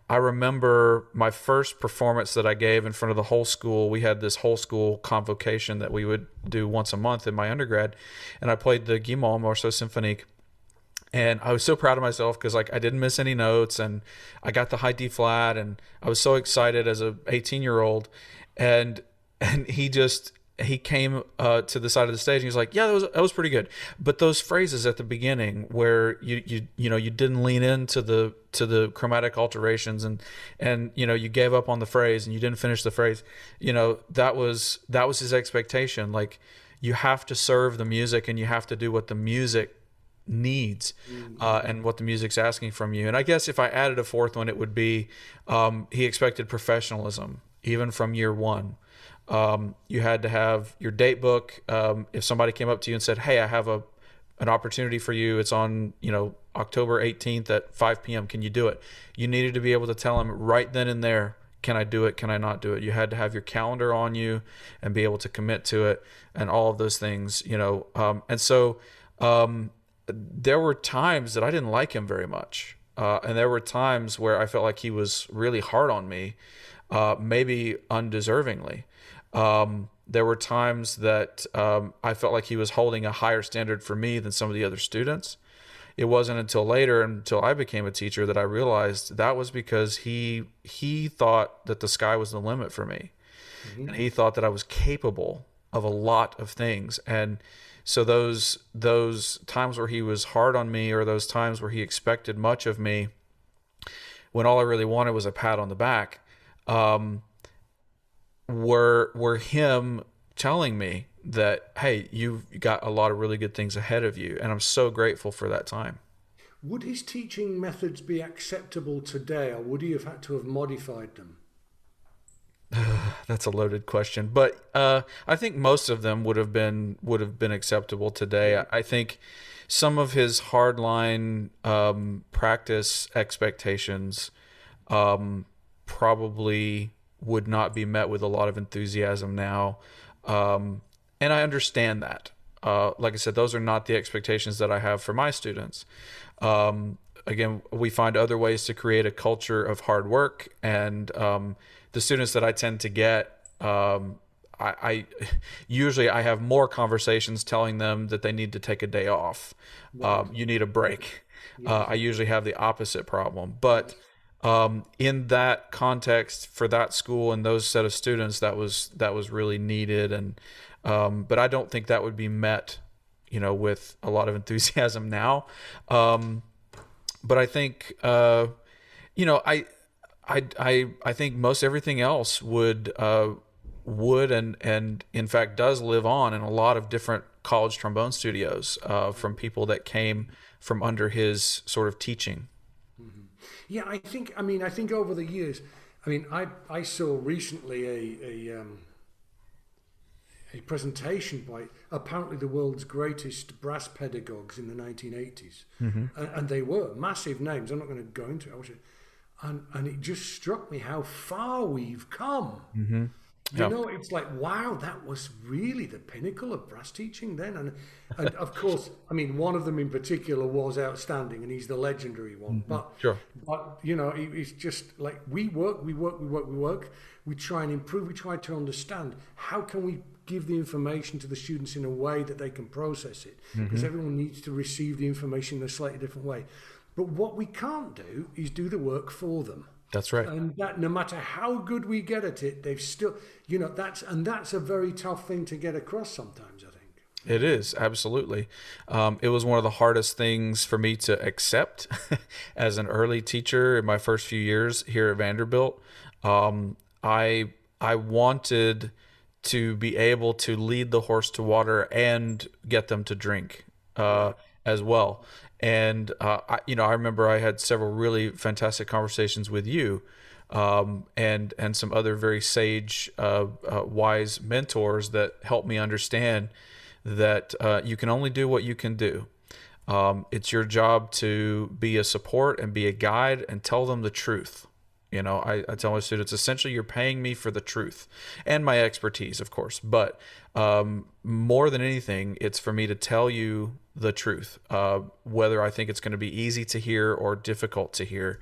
I remember my first performance that I gave in front of the whole school. We had this whole school convocation that we would do once a month in my undergrad, and I played the Guillemot Morceau Symphonique. And I was so proud of myself because like I didn't miss any notes, and I got the high D flat, and I was so excited as a 18-year-old. And he came to the side of the stage and he was like, "Yeah, that was pretty good." But those phrases at the beginning where you didn't lean into the chromatic alterations, and you gave up on the phrase and you didn't finish the phrase, that was his expectation. Like, you have to serve the music and you have to do what the music needs and what the music's asking from you. And I guess if I added a fourth one, it would be he expected professionalism even from year one. You had to have your date book. If somebody came up to you and said, "Hey, I have an opportunity for you. It's on October 18th at 5 p.m. Can you do it?" You needed to be able to tell them right then and there, can I do it? Can I not do it? You had to have your calendar on you and be able to commit to it and all of those things, and so there were times that I didn't like him very much. And there were times where I felt like he was really hard on me, maybe undeservingly. There were times that I felt like he was holding a higher standard for me than some of the other students. It wasn't until later, until I became a teacher, that I realized that was because he thought that the sky was the limit for me. Mm-hmm. And he thought that I was capable of a lot of things. And so those times where he was hard on me, or those times where he expected much of me, when all I really wanted was a pat on the back, were him telling me that, "Hey, you've got a lot of really good things ahead of you," and I'm so grateful for that time.
Would his teaching methods be acceptable today, or would he have had to have modified them?
That's a loaded question, but I think most of them would have been acceptable today. I think some of his hardline practice expectations probably would not be met with a lot of enthusiasm now, and I understand that. Like I said, those are not the expectations that I have for my students. Again, we find other ways to create a culture of hard work, and the students that I tend to get, I usually have more conversations telling them that they need to take a day off. Right. You need a break. Yes. I usually have the opposite problem, but in that context, for that school and those set of students, that was really needed. And but I don't think that would be met, with a lot of enthusiasm now. But I think I think most everything else would and in fact does live on in a lot of different college trombone studios from people that came from under his sort of teaching.
Mm-hmm. Yeah, I think over the years, I saw recently a presentation by apparently the world's greatest brass pedagogues in the 1980s, mm-hmm. and they were massive names. I'm not going to go into it. And it just struck me how far we've come. Mm-hmm. Yep. It's like, wow, that was really the pinnacle of brass teaching then. And of course, one of them in particular was outstanding, and he's the legendary one. Mm-hmm. But, sure. But it's just like we work. We try and improve. We try to understand how can we give the information to the students in a way that they can process it, because mm-hmm. everyone needs to receive the information in a slightly different way. But what we can't do is do the work for them.
That's right.
And that no matter how good we get at it, they've still, that's a very tough thing to get across sometimes, I think.
It is, absolutely. It was one of the hardest things for me to accept as an early teacher in my first few years here at Vanderbilt. I wanted to be able to lead the horse to water and get them to drink as well. And I remember I had several really fantastic conversations with you, and some other very sage, wise mentors that helped me understand that you can only do what you can do. It's your job to be a support and be a guide and tell them the truth. You know, I tell my students, essentially, you're paying me for the truth and my expertise, of course. But more than anything, it's for me to tell you the truth, whether I think it's going to be easy to hear or difficult to hear.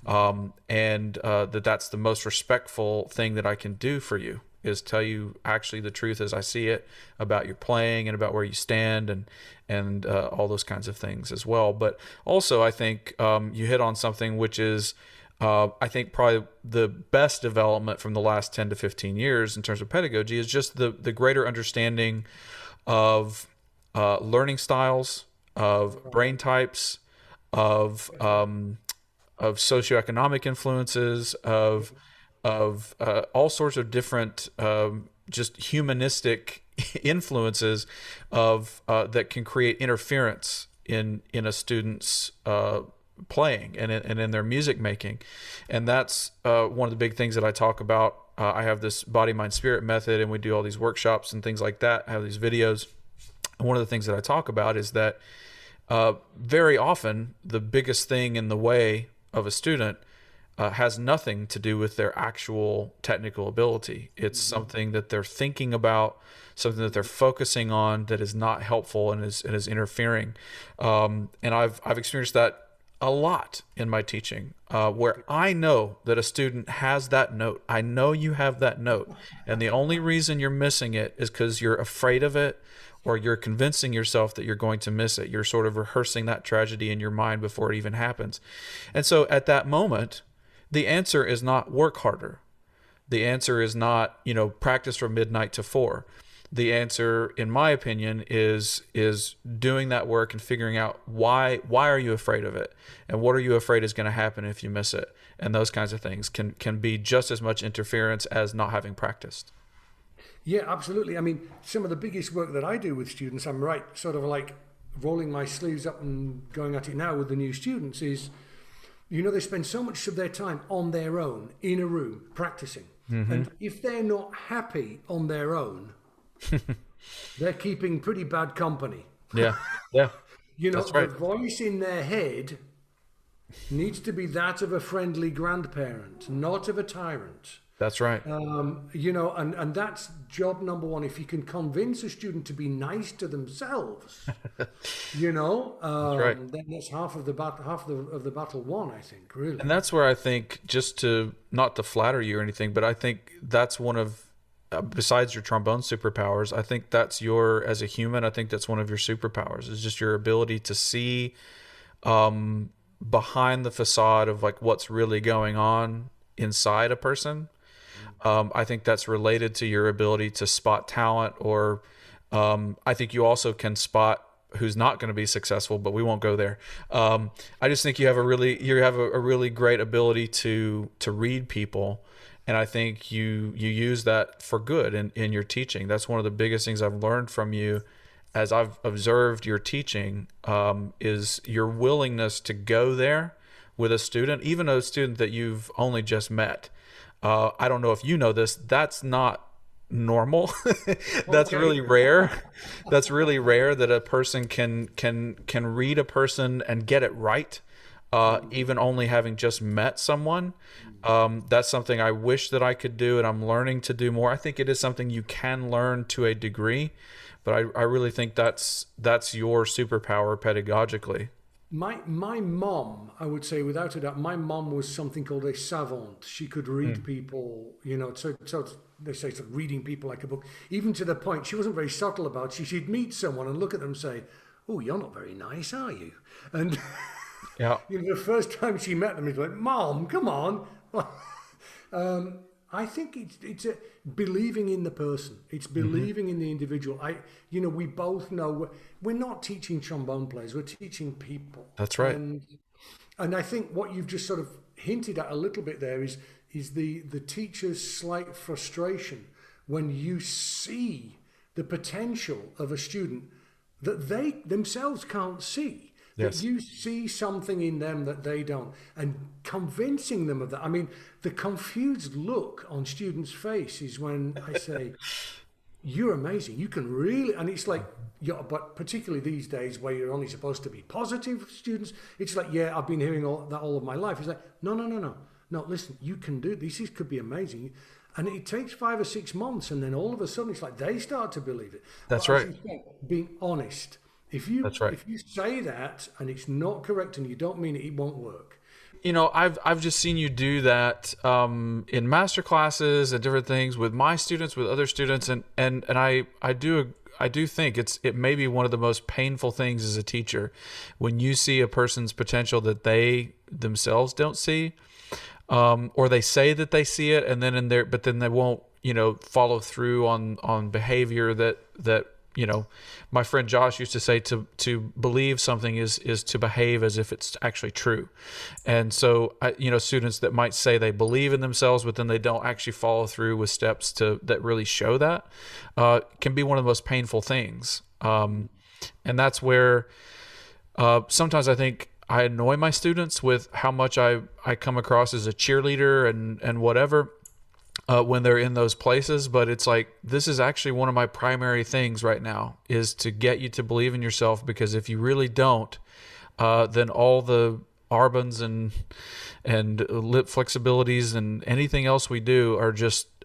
And that's the most respectful thing that I can do for you, is tell you actually the truth as I see it about your playing and about where you stand, and all those kinds of things as well. But also, I think you hit on something which is, I think probably the best development from the last 10 to 15 years in terms of pedagogy is just the greater understanding of learning styles, of brain types, of socioeconomic influences, of all sorts of different just humanistic influences of that can create interference in a student's playing and in their music making. And that's one of the big things that I talk about. I have this body, mind, spirit method, and we do all these workshops and things like that. I have these videos. And one of the things that I talk about is that very often the biggest thing in the way of a student has nothing to do with their actual technical ability. It's something that they're thinking about, something that they're focusing on that is not helpful and is interfering. And I've experienced that a lot in my teaching, where I know that a student has that note. I know you have that note, and the only reason you're missing it is because you're afraid of it, or you're convincing yourself that you're going to miss it. You're sort of rehearsing that tragedy in your mind before it even happens. And so at that moment, the answer is not work harder. The answer is not, practice from midnight to 4. The answer, in my opinion, is doing that work and figuring out why are you afraid of it, and what are you afraid is going to happen if you miss it, and those kinds of things can be just as much interference as not having practiced.
Yeah, absolutely. I mean, some of the biggest work that I do with students, I'm right, sort of like rolling my sleeves up and going at it now with the new students, is, they spend so much of their time on their own in a room practicing, and if they're not happy on their own, they're keeping pretty bad company.
Yeah. That's right.
The voice in their head needs to be that of a friendly grandparent, not of a tyrant.
That's right.
And that's job number one. If you can convince a student to be nice to themselves, that's right. Then that's half of the battle won, I think, really.
And that's where I think, not to flatter you or anything, but I think that's one of, besides your trombone superpowers, I think that's as a human, I think that's one of your superpowers, is just your ability to see behind the facade of like what's really going on inside a person. I think that's related to your ability to spot talent, or I think you also can spot who's not going to be successful, but we won't go there. I just think you have a really great ability to read people. And I think you use that for good in your teaching. That's one of the biggest things I've learned from you as I've observed your teaching, is your willingness to go there with a student, even a student that you've only just met. I don't know if you know this, that's not normal. That's really rare. That's really rare that a person can read a person and get it right. Even only having just met someone. That's something I wish that I could do, and I'm learning to do more. I think it is something you can learn to a degree, but I really think that's your superpower pedagogically.
My mom, I would say without a doubt, my mom was something called a savant. She could read people, so they say, sort of reading people like a book, even to the point she wasn't very subtle about it. She'd meet someone and look at them and say, "Oh, you're not very nice, are you?" And
yeah,
the first time she met them, he's like, "Mom, come on." I think it's believing in the person. It's believing in the individual. We both know we're not teaching trombone players. We're teaching people.
That's right.
And I think what you've just sort of hinted at a little bit there is the teacher's slight frustration when you see the potential of a student that they themselves can't see.
Yes.
That you see something in them that they don't, and convincing them of that. I mean, the confused look on students' faces when I say, "You're amazing. You can really," and it's like, yeah, but particularly these days where you're only supposed to be positive students, it's like, "Yeah, I've been hearing all of my life." It's like, no. no, listen, you can do this. This could be amazing. And it takes 5 or 6 months, and then all of a sudden it's like they start to believe it.
That's
But as
right.
you say, being honest. If you
That's right.
if you say that and it's not correct and you don't mean it, it won't work.
I've just seen you do that in master classes and different things with my students, with other students, and I do think it may be one of the most painful things as a teacher when you see a person's potential that they themselves don't see, or they say that they see it, and then but then they won't, follow through on behavior that my friend Josh used to say to believe something is to behave as if it's actually true. And so, students that might say they believe in themselves, but then they don't actually follow through with steps that really show that, can be one of the most painful things. And that's where sometimes I think I annoy my students with how much I come across as a cheerleader and whatever. When they're in those places, but it's like, this is actually one of my primary things right now, is to get you to believe in yourself, because if you really don't, then all the arbons and lip flexibilities and anything else we do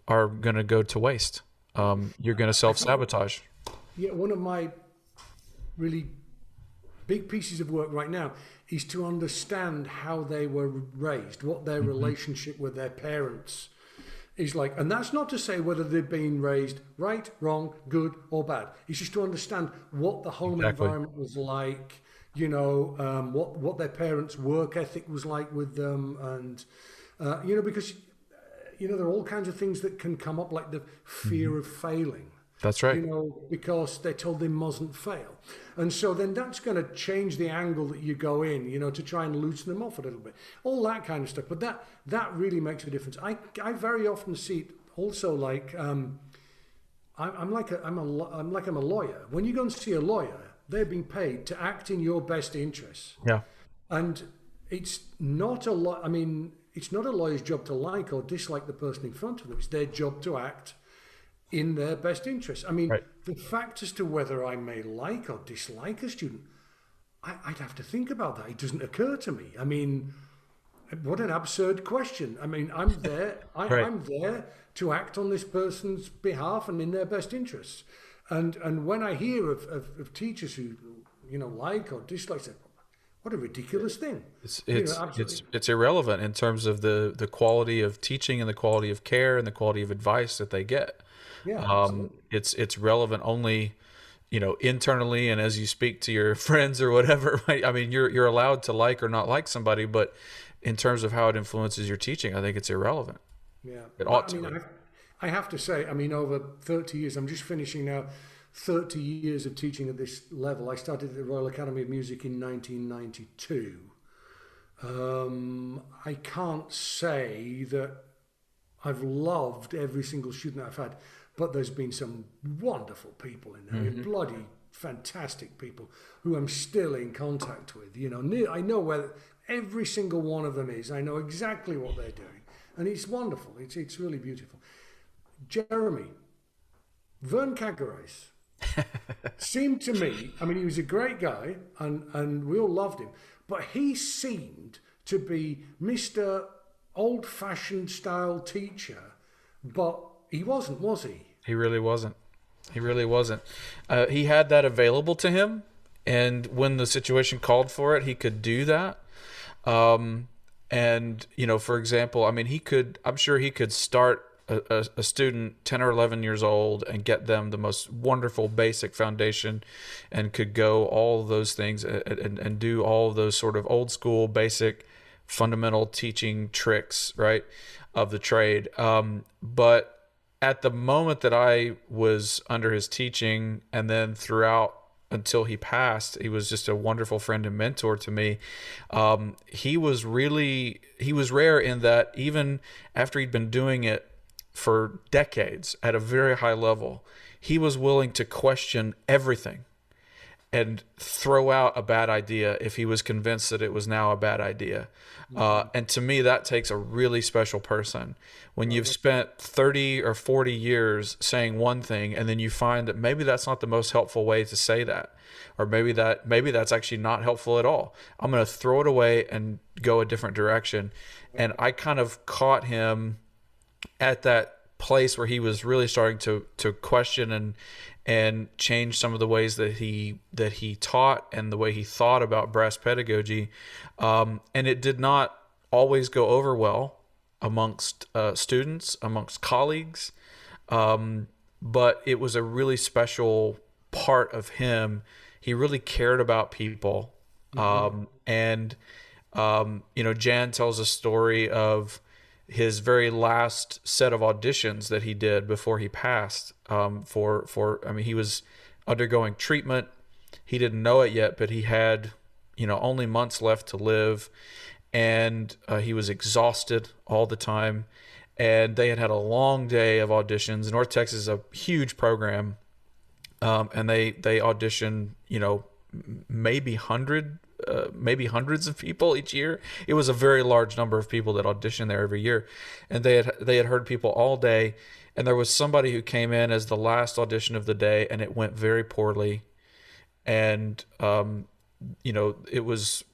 are going to go to waste. You're going to self-sabotage.
Yeah, one of my really big pieces of work right now is to understand how they were raised, what their relationship with their parents is like. And that's not to say whether they've been raised right, wrong, good or bad. It's just to understand what the home environment was like, what their parents' work ethic was like with them. And, because, there are all kinds of things that can come up, like the fear of failing.
That's right.
Because they're told they mustn't fail. And so then that's going to change the angle that you go in, to try and loosen them off a little bit. All that kind of stuff. But that really makes a difference. I very often see it also like, I'm like I'm a lawyer. When you go and see a lawyer, they're being paid to act in your best interests.
Yeah.
And it's not it's not a lawyer's job to like or dislike the person in front of them. It's their job to act in their best interest. Right. The fact as to whether I may like or dislike a student, I'd have to think about that. It doesn't occur to me. What an absurd question. I'm there. I'm there to act on this person's behalf and in their best interests. And when I hear of teachers who like or dislike, say, what a ridiculous thing.
It's irrelevant in terms of the quality of teaching and the quality of care and the quality of advice that they get.
Yeah,
it's relevant only, internally, and as you speak to your friends or whatever. Right? You're allowed to like or not like somebody, but in terms of how it influences your teaching, I think it's irrelevant.
Yeah,
it ought to.
I have to say, over 30 years, I'm just finishing now 30 years of teaching at this level. I started at the Royal Academy of Music in 1992. I can't say that I've loved every single student I've had, but there's been some wonderful people in there, bloody fantastic people who I'm still in contact with. I know where every single one of them is. I know exactly what they're doing, and it's wonderful. It's really beautiful. Jeremy, Vern Cagares seemed to me, he was a great guy, and we all loved him, but he seemed to be Mr. old-fashioned style teacher, but he wasn't, was he?
He really wasn't. He had that available to him, and when the situation called for it, he could do that. And for example, I'm sure he could start a student 10 or 11 years old and get them the most wonderful basic foundation, and could go all of those things and do all of those sort of old school basic fundamental teaching tricks, right, of the trade. But at the moment that I was under his teaching, and then throughout until he passed, he was just a wonderful friend and mentor to me. He was rare in that even after he'd been doing it for decades at a very high level, he was willing to question everything and throw out a bad idea if he was convinced that it was now a bad idea. And to me, that takes a really special person. When you've spent 30 or 40 years saying one thing, and then you find that maybe that's not the most helpful way to say that, or maybe that's actually not helpful at all. I'm going to throw it away and go a different direction. And I kind of caught him at that place where he was really starting to question and change some of the ways that he taught and the way he thought about brass pedagogy. And it did not always go over well amongst students, amongst colleagues. But it was a really special part of him. He really cared about people. And Jan tells a story of his very last set of auditions that he did before he passed. He was undergoing treatment. He didn't know it yet, but he had, only months left to live, and he was exhausted all the time. And they had a long day of auditions. North Texas is a huge program, and they auditioned, maybe hundreds of people each year. It was a very large number of people that auditioned there every year, and they had heard people all day. And there was somebody who came in as the last audition of the day, and it went very poorly. And it was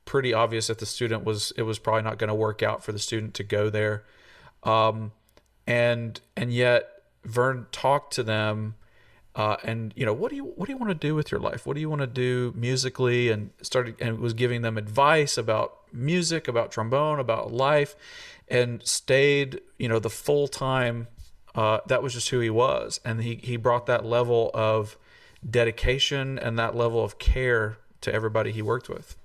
pretty obvious that it was probably not going to work out for the student to go there. And yet Vern talked to them. And what do you want to do with your life? What do you want to do musically? And was giving them advice about music, about trombone, about life, and stayed, the full time. That was just who he was. And he brought that level of dedication and that level of care to everybody he worked with.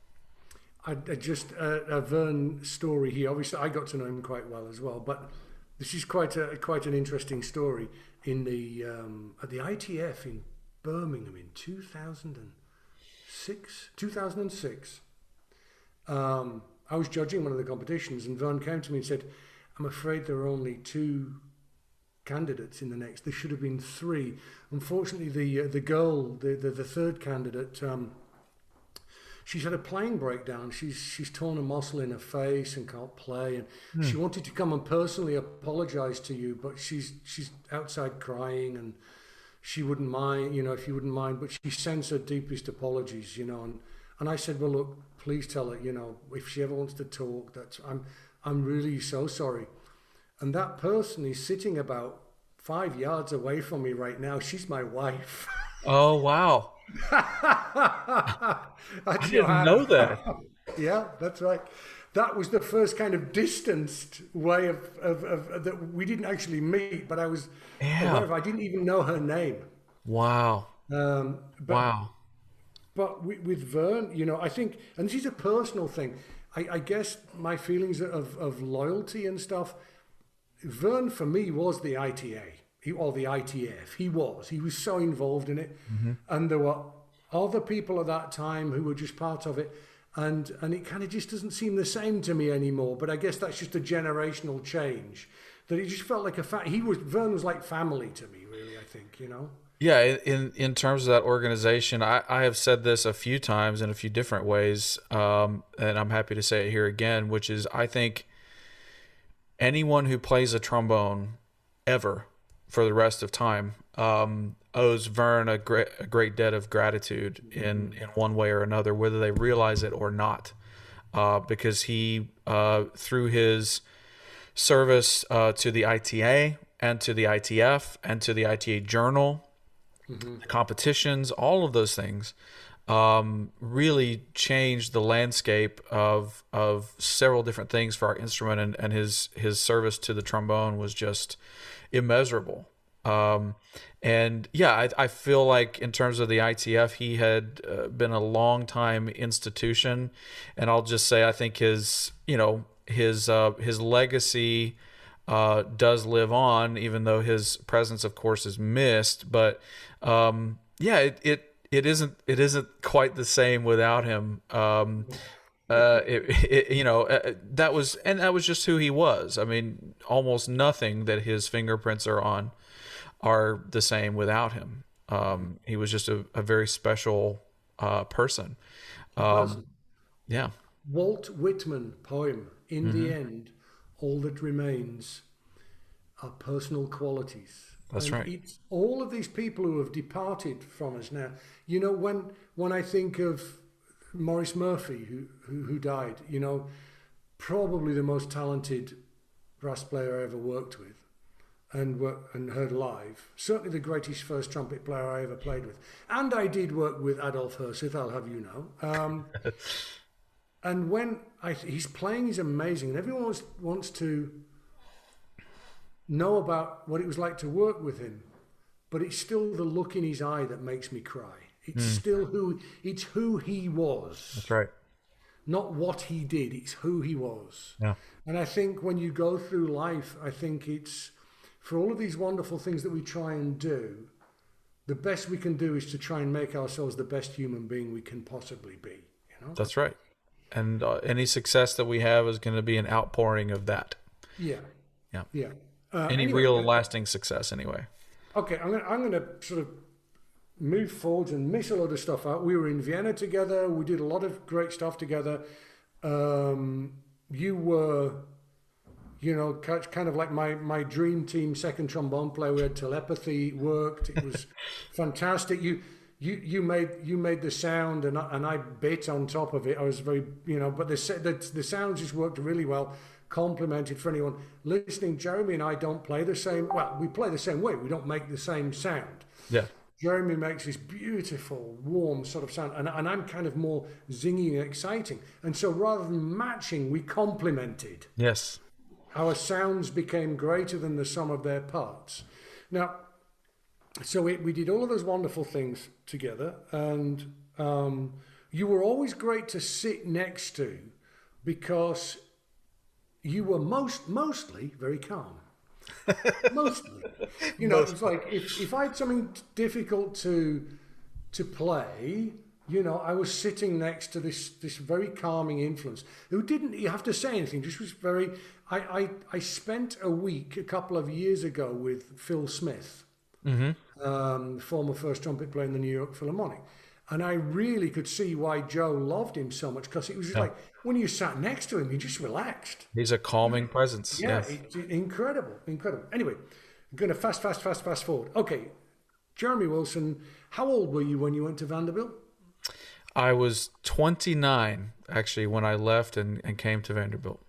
A Vern story here. Obviously, I got to know him quite well as well, but this is quite an interesting story. In the at the ITF in Birmingham in 2006, I was judging one of the competitions, and Vern came to me and said, "I'm afraid there are only 2 candidates in the next. There should have been 3. Unfortunately, the girl, the third candidate, she's had a playing breakdown. She's torn a muscle in her face and can't play. And she wanted to come and personally apologize to you, but she's outside crying, and she wouldn't mind, if you wouldn't mind. But she sends her deepest apologies, And I said, well, look, please tell her, if she ever wants to talk, I'm really so sorry. And that person is sitting about 5 yards away from me right now. She's my wife."
Oh, wow.
I
didn't know that.
Yeah, that's right. That was the first kind of distanced way of that. We didn't actually meet, but I was aware of. I didn't even know her name.
Wow. Wow.
But with Vern, I think, and this is a personal thing, I guess my feelings of loyalty and stuff, Vern for me was the ITA. Or the ITF. He was so involved in it. And there were other people at that time who were just part of it, and it kind of just doesn't seem the same to me anymore. But I guess that's just a generational change, that it just felt like Vern was like family to me, really, I think.
Yeah, in terms of that organization, I have said this a few times in a few different ways, and I'm happy to say it here again, which is, I think anyone who plays a trombone ever for the rest of time owes Vern a great debt of gratitude in one way or another, whether they realize it or not, because he through his service to the ITA and to the ITF and to the ITA Journal, the competitions, all of those things really changed the landscape of several different things for our instrument, and his service to the trombone was just immeasurable. And yeah, I feel like in terms of the ITF, he had been a long time institution, and I'll just say I think his legacy does live on, even though his presence, of course, is missed. But it isn't quite the same without him. That was just who he was. I mean, almost nothing that his fingerprints are on are the same without him. He was just a very special person.
Person.
Yeah,
Walt Whitman poem, In the End, All That Remains Are Personal Qualities.
that's
And
right.
it's all of these people who have departed from us now. You know, when I think of Maurice Murphy, who died, you know, probably the most talented brass player I ever worked with and heard live. Certainly the greatest first trumpet player I ever played with. And I did work with Adolf Herseth, I'll have you know. And when he's playing is amazing, and everyone wants to know about what it was like to work with him, but it's still the look in his eye that makes me cry. It's still who he was.
That's right.
Not what he did, it's who he was.
Yeah.
And I think when you go through life, I think it's, for all of these wonderful things that we try and do, the best we can do is to try and make ourselves the best human being we can possibly be. You know?
That's right. And any success that we have is going to be an outpouring of that.
Yeah.
Yeah.
Yeah.
Any
Anyway,
real lasting success, anyway.
Okay, I'm gonna sort of move forward and miss a lot of stuff out. We were in Vienna together. We did a lot of great stuff together. You were, you know, kind of like my dream team second trombone player. We had telepathy, worked. It was fantastic. You made the sound, and I bit on top of it. I was very, you know, but the sound just worked really well. Complimented for anyone listening. Jeremy and I don't play the same. Well, we play the same way. We don't make the same sound.
Yeah.
Jeremy makes this beautiful, warm sort of sound, and I'm kind of more zingy and exciting. And so rather than matching, we complemented.
Yes.
Our sounds became greater than the sum of their parts. Now, so we did all of those wonderful things together, and you were always great to sit next to because you were mostly very calm. Mostly. You know, it's like if I had something difficult to play, you know, I was sitting next to this very calming influence who didn't you have to say anything, just was very I spent a week a couple of years ago with Phil Smith, former first trumpet player in the New York Philharmonic. And I really could see why Joe loved him so much, because it was just like when you sat next to him, you just relaxed.
He's a calming presence.
Yeah,
Yes.
it's incredible. Anyway, I'm going to fast forward. Okay, Jeremy Wilson, how old were you when you went to Vanderbilt?
I was 29, actually, when I left and came to Vanderbilt.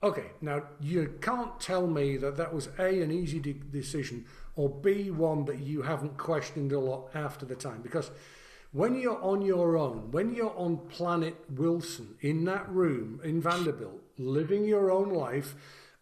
Okay, now you can't tell me that was A, an easy decision, or B, one that you haven't questioned a lot after the time, because when you're on your own, when you're on planet Wilson, in that room in Vanderbilt, living your own life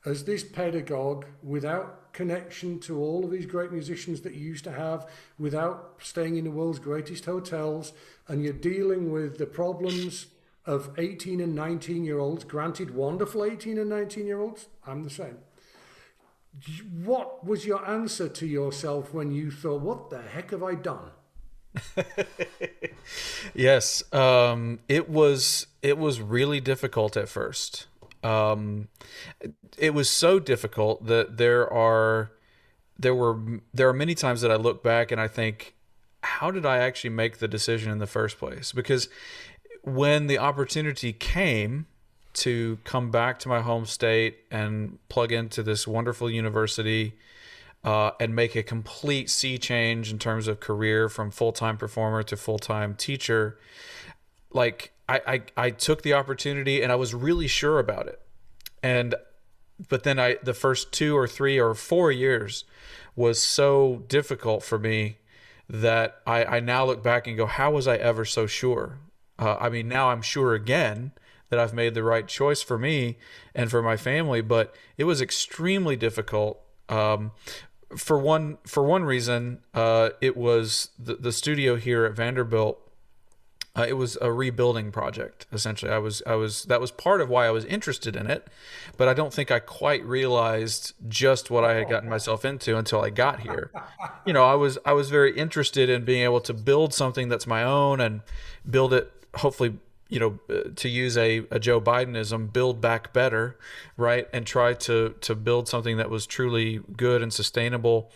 as this pedagogue without connection to all of these great musicians that you used to have, without staying in the world's greatest hotels, and you're dealing with the problems of 18 and 19-year-olds, granted wonderful 18 and 19-year-olds, I'm the same. What was your answer to yourself when you thought, what the heck have I done?
Yes, it was really difficult at first. It was so difficult that there are many times that I look back and I think, how did I actually make the decision in the first place? Because when the opportunity came to come back to my home state and plug into this wonderful university, and make a complete sea change in terms of career from full-time performer to full-time teacher, like I took the opportunity and I was really sure about it. But then the first 2 or 3 or 4 years was so difficult for me that I now look back and go, how was I ever so sure? I mean, now I'm sure again that I've made the right choice for me and for my family, but it was extremely difficult. For one reason, it was the studio here at Vanderbilt. It was a rebuilding project, essentially. That was part of why I was interested in it, but I don't think I quite realized just what I had gotten myself into until I got here. You know, I was very interested in being able to build something that's my own and build it, hopefully, you know, to use a Joe Bidenism, build back better, right? And try to build something that was truly good and sustainable.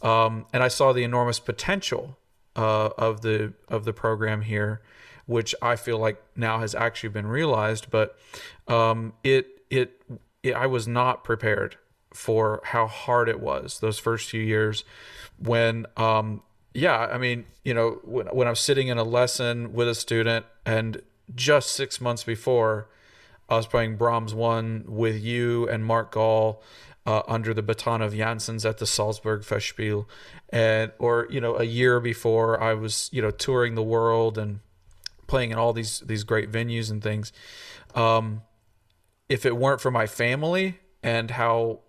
And I saw the enormous potential of the program here, which I feel like now has actually been realized. But I was not prepared for how hard it was those first few years when yeah, I mean, when I was sitting in a lesson with a student, and just 6 months before, I was playing Brahms 1 with you and Mark Gall under the baton of Janssens at the Salzburg Festspiel. Or a year before, I was, touring the world and playing in all these great venues and things. If it weren't for my family and how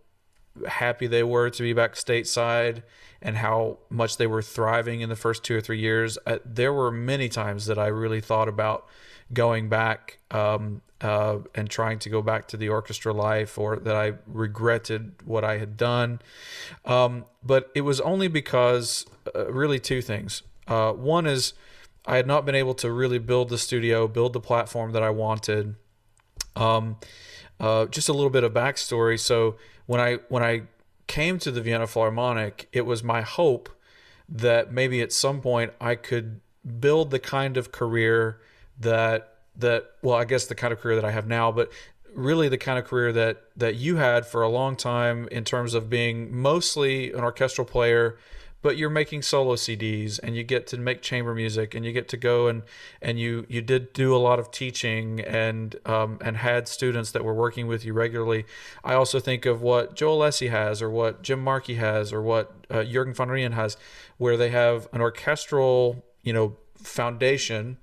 happy they were to be back stateside and how much they were thriving in the first 2 or 3 years, there were many times that I really thought about going back and trying to go back to the orchestra life, or that I regretted what I had done. But it was only because really two things. One is I had not been able to really build the studio, build the platform that I wanted. Just a little bit of backstory. So when I came to the Vienna Philharmonic, it was my hope that maybe at some point I could build the kind of career well, I guess the kind of career that I have now, but really the kind of career that you had for a long time, in terms of being mostly an orchestral player, but you're making solo CDs, and you get to make chamber music, and you get to go and you did do a lot of teaching, and had students that were working with you regularly. I also think of what Joel Essie has, or what Jim Markey has, or what Jürgen von Rien has, where they have an orchestral, foundation,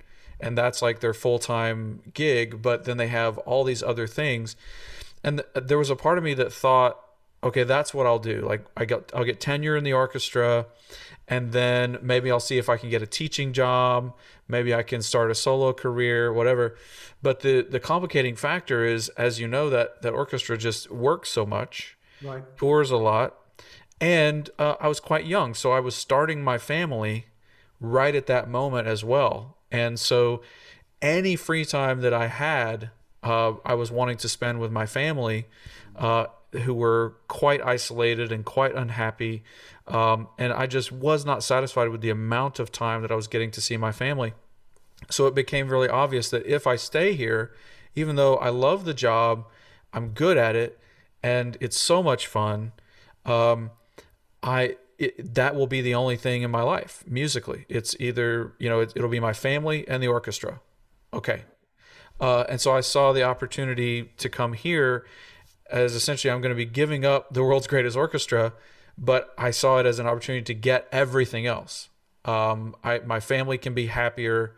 and that's like their full-time gig, but then they have all these other things. And there was a part of me that thought, okay, that's what I'll do. Like I'll get tenure in the orchestra, and then maybe I'll see if I can get a teaching job. Maybe I can start a solo career, whatever. But the complicating factor is, as you know, that orchestra just works so much,
right,
tours a lot. And I was quite young, so I was starting my family right at that moment as well. And so any free time that I had, I was wanting to spend with my family, who were quite isolated and quite unhappy. And I just was not satisfied with the amount of time that I was getting to see my family. So it became really obvious that if I stay here, even though I love the job, I'm good at it, and it's so much fun, that will be the only thing in my life musically. It's either, it'll be my family and the orchestra. Okay. And so I saw the opportunity to come here as essentially I'm going to be giving up the world's greatest orchestra, but I saw it as an opportunity to get everything else. My family can be happier.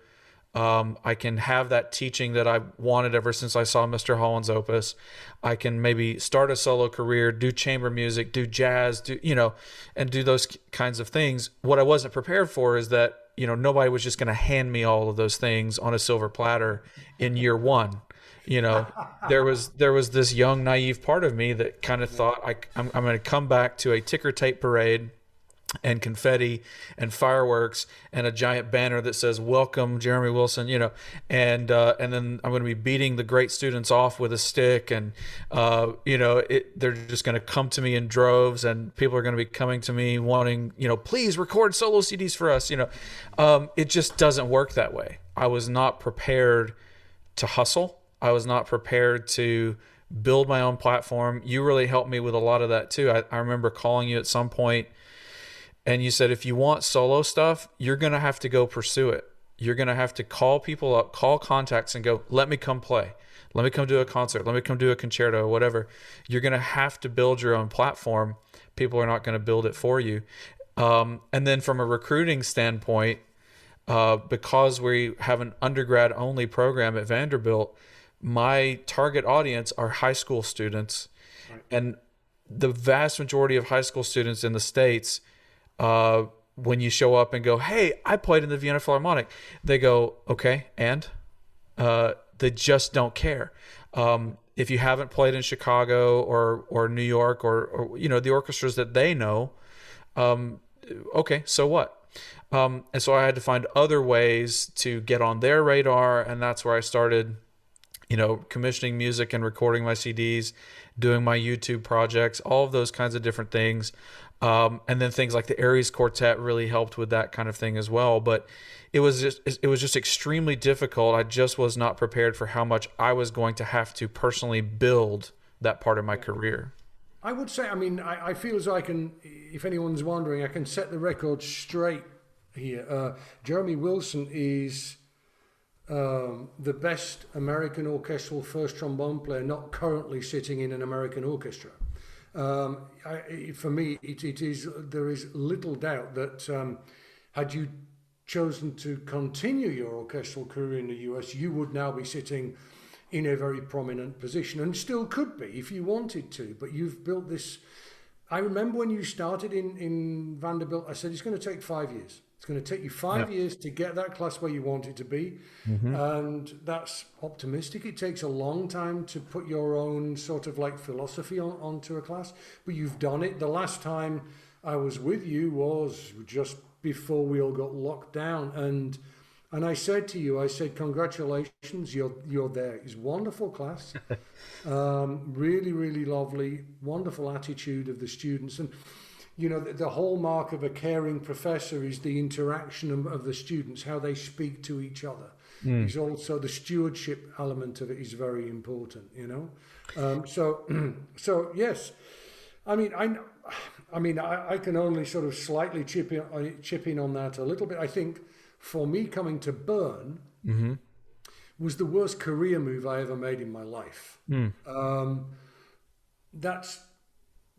I can have that teaching that I wanted ever since I saw Mr. Holland's opus. I can maybe start a solo career, do chamber music, do jazz, and do those kinds of things. What I wasn't prepared for is that, nobody was just going to hand me all of those things on a silver platter in year one. There was this young, naive part of me that kind of thought I'm going to come back to a ticker tape parade and confetti and fireworks and a giant banner that says "Welcome, Jeremy Wilson," and then I'm going to be beating the great students off with a stick, and they're just going to come to me in droves, and people are going to be coming to me wanting, please record solo CDs for us. It just doesn't work that way. I was not prepared to hustle. I was not prepared to build my own platform. You really helped me with a lot of that too. I remember calling you at some point, and you said, if you want solo stuff, you're going to have to go pursue it. You're going to have to call people up, call contacts, and go, let me come play. Let me come do a concert. Let me come do a concerto, whatever. You're going to have to build your own platform. People are not going to build it for you. And then from a recruiting standpoint, because we have an undergrad-only program at Vanderbilt, my target audience are high school students. Right. And the vast majority of high school students in the States, when you show up and go, hey, I played in the Vienna Philharmonic, they go, okay, and they just don't care. If you haven't played in Chicago or New York or the orchestras that they know, okay, so what? And so I had to find other ways to get on their radar, and that's where I started, commissioning music and recording my CDs, doing my YouTube projects, all of those kinds of different things. And then things like the Aries Quartet really helped with that kind of thing as well. But it was just extremely difficult. I just was not prepared for how much I was going to have to personally build that part of my career.
I would say, I mean, I feel as though I can, if anyone's wondering, I can set the record straight here. Jeremy Wilson is the best American orchestral first trombone player not currently sitting in an American orchestra. For me, there is little doubt that had you chosen to continue your orchestral career in the US, you would now be sitting in a very prominent position, and still could be if you wanted to. But you've built this. I remember when you started in Vanderbilt, I said it's going to take 5 years. It's going to take you 5 years to get that class where you want it to be. And that's optimistic. It takes a long time to put your own sort of like philosophy onto a class, but you've done it. The last time I was with you was just before we all got locked down, and I said to you, I said, congratulations, you're there. It's wonderful class, really, really lovely, wonderful attitude of the students. And, you know, the hallmark of a caring professor is the interaction of the students, how they speak to each other. Is also the stewardship element of it is very important, you know. So yes, I mean, I can only sort of slightly chip in on that a little bit. I think for me, coming to Bern was the worst career move I ever made in my life. That's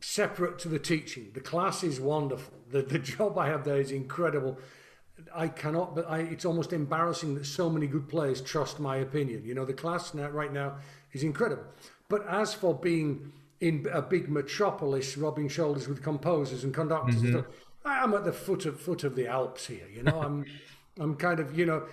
separate to the teaching. The class is wonderful. The job I have there is incredible. It's almost embarrassing that so many good players trust my opinion. You know, the class right now is incredible. But as for being in a big metropolis, rubbing shoulders with composers and conductors and stuff, I'm at the foot of the Alps here. You know, I'm kind of, you know,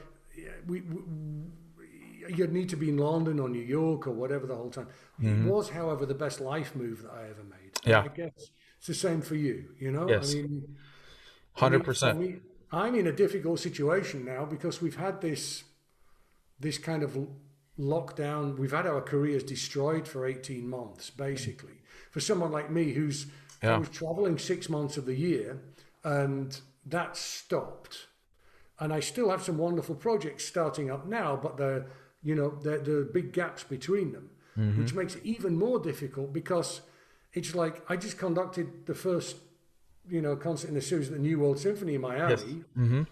you'd need to be in London or New York or whatever the whole time. It was, however, the best life move that I ever made.
Yeah.
I guess it's the same for you, you know?
Yes.
I mean,
100%.
I'm in a difficult situation now because we've had this kind of lockdown. We've had our careers destroyed for 18 months, basically. For someone like me who's I was traveling 6 months of the year, and that stopped. And I still have some wonderful projects starting up now, but there are big gaps between them, which makes it even more difficult because it's like I just conducted the first, concert in the series at the New World Symphony in Miami. Yes.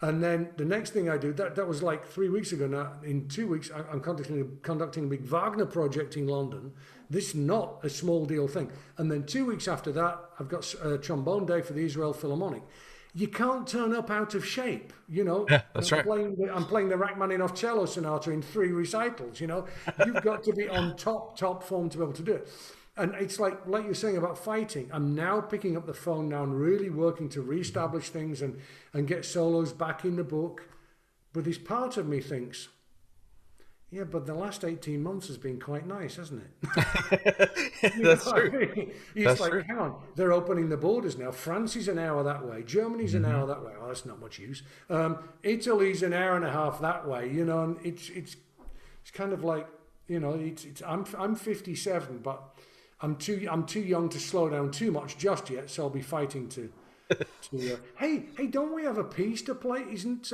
And then the next thing I do, that was like 3 weeks ago now. In 2 weeks, I'm conducting a big Wagner project in London. This is not a small deal thing. And then 2 weeks after that, I've got a trombone day for the Israel Philharmonic. You can't turn up out of shape,
Yeah, that's right.
I'm playing the Rachmaninoff cello sonata in 3 recitals, You've got to be on top form to be able to do it. And it's like you're saying about fighting. I'm now picking up the phone now and really working to reestablish things and get solos back in the book. But this part of me thinks, yeah, but the last 18 months has been quite nice, hasn't it?
That's true.
I mean? It's
That's
like,
true.
hang on, they're opening the borders now. France is an hour that way. Germany's an hour that way. Oh, that's not much use. Italy's an hour and a half that way, and it's kind of like, I'm 57, but I'm too young to slow down too much just yet, so I'll be fighting to hey, don't we have a piece to play? Isn't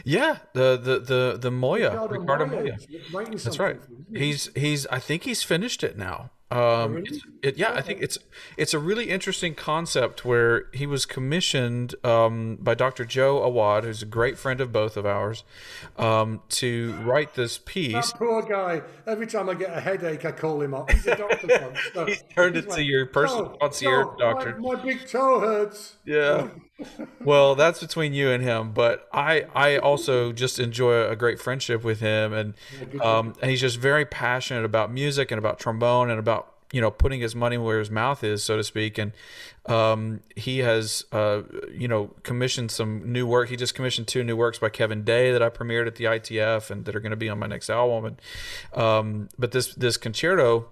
Yeah, the Moya, Ricardo Moya.
Writing
That's
something
right.
for me?
He's I think he's finished it now.
Really?
I think it's a really interesting concept where he was commissioned by Dr. Joe Awad, who's a great friend of both of ours, to write this piece.
That poor guy. Every time I get a headache, I call him up. He's a doctor. So
He's turned it to your personal concierge doctor.
My big toe hurts.
Yeah. Well, that's between you and him, but I also just enjoy a great friendship with him, and he's just very passionate about music and about trombone and about putting his money where his mouth is, so to speak. And he has commissioned some new work. He just commissioned 2 new works by Kevin Day that I premiered at the ITF and that are going to be on my next album. And but this concerto,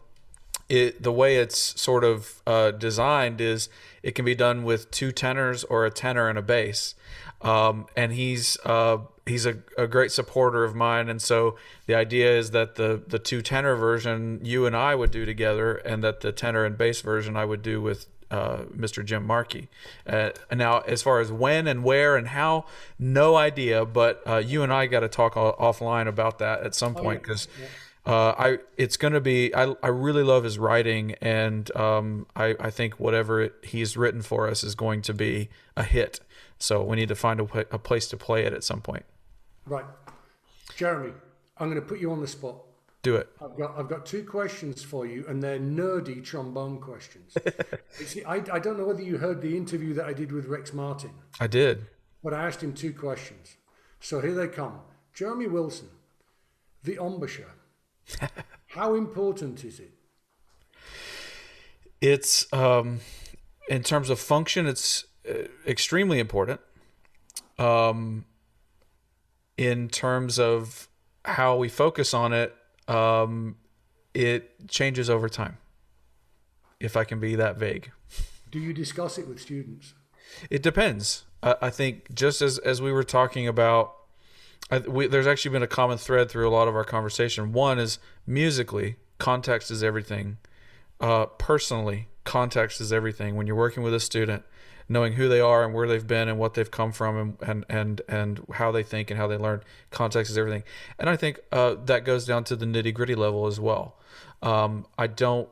the way it's sort of designed is it can be done with 2 tenors or a tenor and a bass. And he's a great supporter of mine, and so the idea is that the 2 tenor version you and I would do together, and that the tenor and bass version I would do with Mr. Jim Markey. Now, as far as when and where and how, no idea. But you and I got to talk offline about that at some point, because it's going to be. I really love his writing, and I think whatever he's written for us is going to be a hit. So we need to find a place to play it at some point.
Right, Jeremy, I'm going to put you on the spot.
Do it.
I've got 2 questions for you, and they're nerdy trombone questions. See, I don't know whether you heard the interview that I did with Rex Martin.
I did.
But I asked him 2 questions. So here they come. Jeremy Wilson, the embouchure. How important is it?
It's in terms of function, it's extremely important. In terms of how we focus on it, it changes over time, if I can be that vague.
Do you discuss it with students?
It depends. I think just as we were talking about, there's actually been a common thread through a lot of our conversation. One is musically, context is everything. Personally, context is everything. When you're working with a student, knowing who they are and where they've been and what they've come from and how they think and how they learn, context is everything. And I think that goes down to the nitty gritty level as well. I don't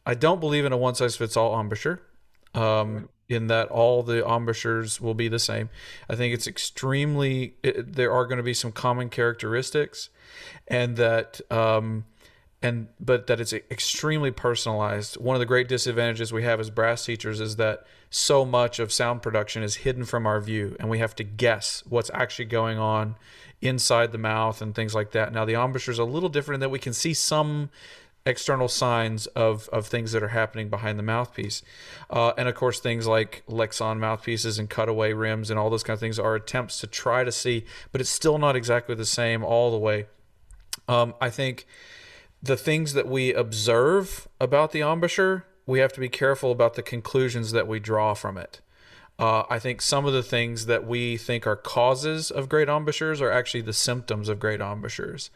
believe in a one size fits all embouchure. In that all the embouchures will be the same. I think it's there are going to be some common characteristics, and that but that it's extremely personalized. One of the great disadvantages we have as brass teachers is that so much of sound production is hidden from our view, and we have to guess what's actually going on inside the mouth and things like that. Now, the embouchure is a little different in that we can see some external signs of things that are happening behind the mouthpiece. And of course, things like Lexon mouthpieces and cutaway rims and all those kind of things are attempts to try to see, but it's still not exactly the same all the way. I think the things that we observe about the embouchure, we have to be careful about the conclusions that we draw from it. I think some of the things that we think are causes of great embouchures are actually the symptoms of great embouchures.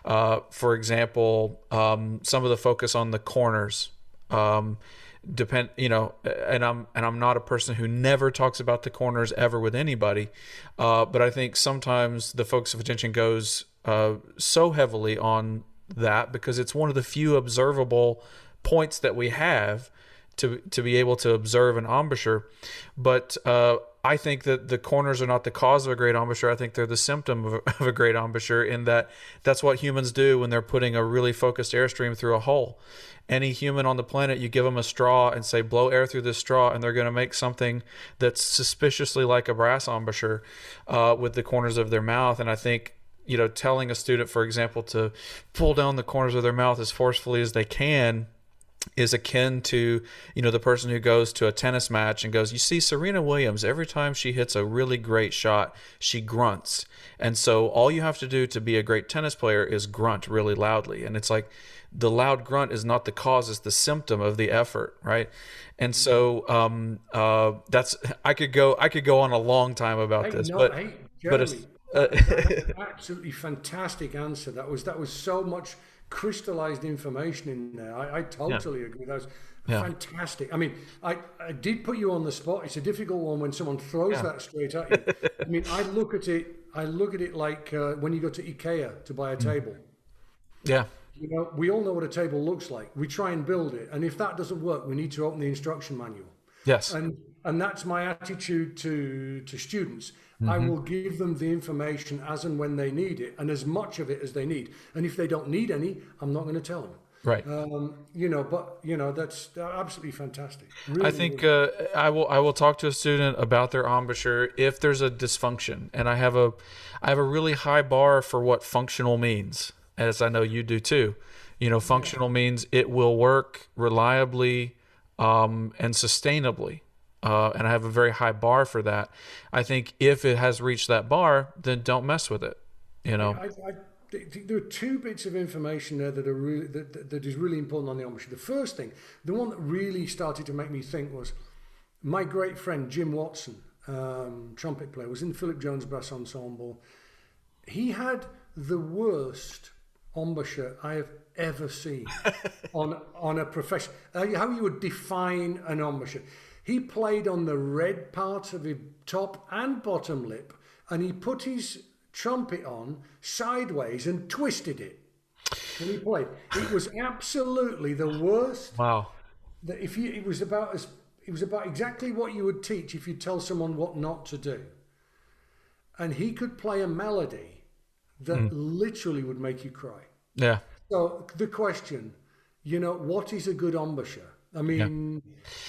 For example, some of the focus on the corners, and I'm not a person who never talks about the corners ever with anybody, but I think sometimes the focus of attention goes so heavily on that because it's one of the few observable points that we have to be able to observe an embouchure. But I think that the corners are not the cause of a great embouchure. I think they're the symptom of a great embouchure, in that that's what humans do when they're putting a really focused airstream through a hole. Any human on the planet, you give them a straw and say, blow air through this straw, and they're going to make something that's suspiciously like a brass embouchure with the corners of their mouth. And I think, telling a student, for example, to pull down the corners of their mouth as forcefully as they can is akin to, the person who goes to a tennis match and goes, you see, Serena Williams, every time she hits a really great shot, she grunts. And so all you have to do to be a great tennis player is grunt really loudly. And it's like, the loud grunt is not the cause, it's the symptom of the effort, right? And so I could go on a long time about this,
Jeremy,
but it's
that's an absolutely fantastic answer. That was so much crystallized information in there. I totally agree. That was fantastic. I mean, I did put you on the spot. It's a difficult one when someone throws that straight at you. I mean, I look at it like when you go to IKEA to buy a table.
Yeah.
We all know what a table looks like. We try and build it, and if that doesn't work, we need to open the instruction manual.
Yes.
And that's my attitude to students. I will give them the information as and when they need it, and as much of it as they need. And if they don't need any, I'm not going to tell them.
Right.
That's absolutely fantastic. Really,
I think I will talk to a student about their embouchure if there's a dysfunction, and I have a really high bar for what functional means, as I know you do too. Functional means it will work reliably and sustainably. And I have a very high bar for that. I think if it has reached that bar, then don't mess with it. There
are 2 bits of information there that are really that is really important on the embouchure. The first thing, the one that really started to make me think, was my great friend Jim Watson, trumpet player, was in the Philip Jones Brass Ensemble. He had the worst embouchure I have ever seen on a profession. How you would define an embouchure. He played on the red parts of his top and bottom lip, and he put his trumpet on sideways and twisted it when he played. It was absolutely the worst.
Wow.
That if you, it was about exactly what you would teach if you tell someone what not to do. And he could play a melody that literally would make you cry.
Yeah.
So the question, what is a good embouchure? I mean,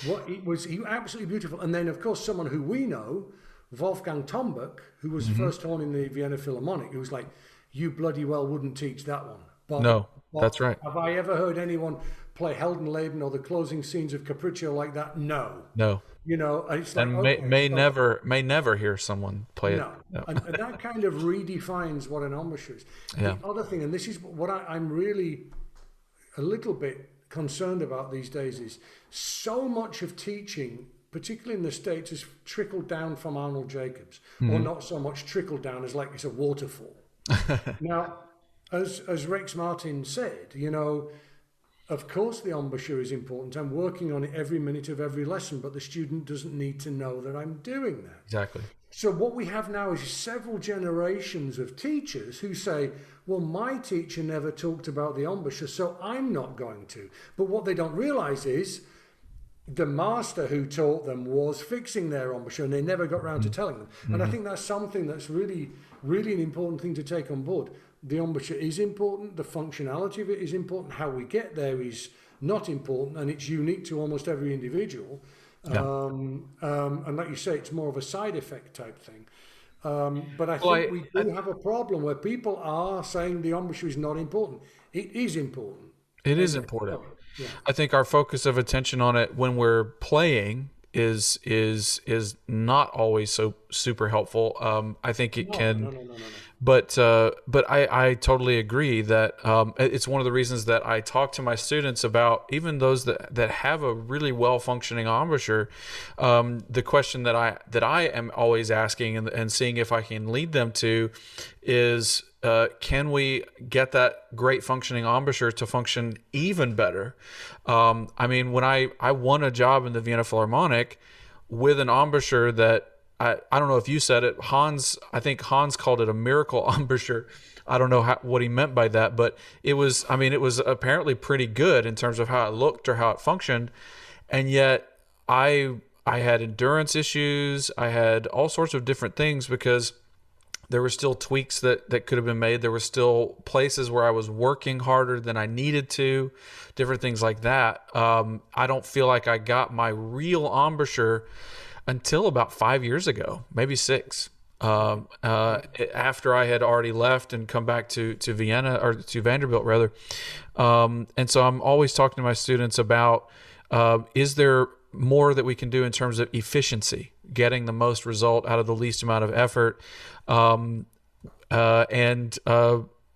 he absolutely beautiful. And then, of course, someone who we know, Wolfgang Tombuck, who was first horn in the Vienna Philharmonic, who was like, you bloody well wouldn't teach that one.
No, that's right.
Have I ever heard anyone play Heldenleben or the closing scenes of Capriccio like that? No.
No.
It's like,
And
okay,
may never hear someone play it.
No. And that kind of redefines what an embouchure is. The other thing, and this is what I'm really a little bit concerned about these days, is so much of teaching, particularly in the States, has trickled down from Arnold Jacobs, or not so much trickled down as like it's a waterfall. Now, as Rex Martin said, of course the embouchure is important. I'm working on it every minute of every lesson, but the student doesn't need to know that I'm doing that.
Exactly.
So what we have now is several generations of teachers who say, well, my teacher never talked about the embouchure, so I'm not going to. But what they don't realize is the master who taught them was fixing their embouchure, and they never got around to telling them. And I think that's something that's really, really an important thing to take on board. The embouchure is important, the functionality of it is important, how we get there is not important, and it's unique to almost every individual. And like you say, it's more of a side effect type thing. But I think we do have a problem where people are saying the embouchure is not important. It is important.
It is important.
Yeah.
I think our focus of attention on it when we're playing is not always so super helpful. I think it can.
No.
But I totally agree that it's one of the reasons that I talk to my students about, even those that have a really well functioning embouchure. The question that I am always asking and seeing if I can lead them to is, can we get that great functioning embouchure to function even better? I mean, when I won a job in the Vienna Philharmonic with an embouchure that I don't know if you said it, I think Hans called it a miracle embouchure. I don't know what he meant by that, but it was apparently pretty good in terms of how it looked or how it functioned. And yet I had endurance issues. I had all sorts of different things because there were still tweaks that could have been made. There were still places where I was working harder than I needed to, different things like that. I don't feel like I got my real embouchure until about 5 years ago, maybe 6, after I had already left and come back to Vienna, or to Vanderbilt rather. And so I'm always talking to my students about, is there more that we can do in terms of efficiency, getting the most result out of the least amount of effort. I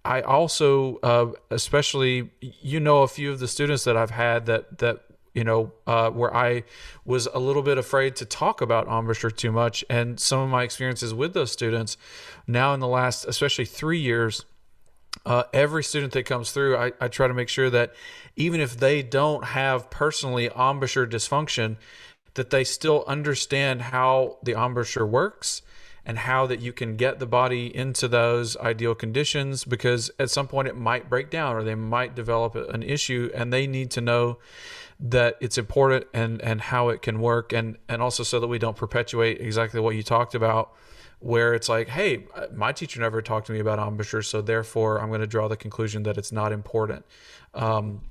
also, especially, a few of the students that I've had that where I was a little bit afraid to talk about embouchure too much. And some of my experiences with those students now in the last, especially 3 years, every student that comes through, I try to make sure that even if they don't have personally embouchure dysfunction, that they still understand how the embouchure works and how that you can get the body into those ideal conditions, because at some point it might break down or they might develop an issue, and they need to know that it's important and how it can work, and also so that we don't perpetuate exactly what you talked about, where it's like, hey, my teacher never talked to me about embouchure, so therefore I'm going to draw the conclusion that it's not important.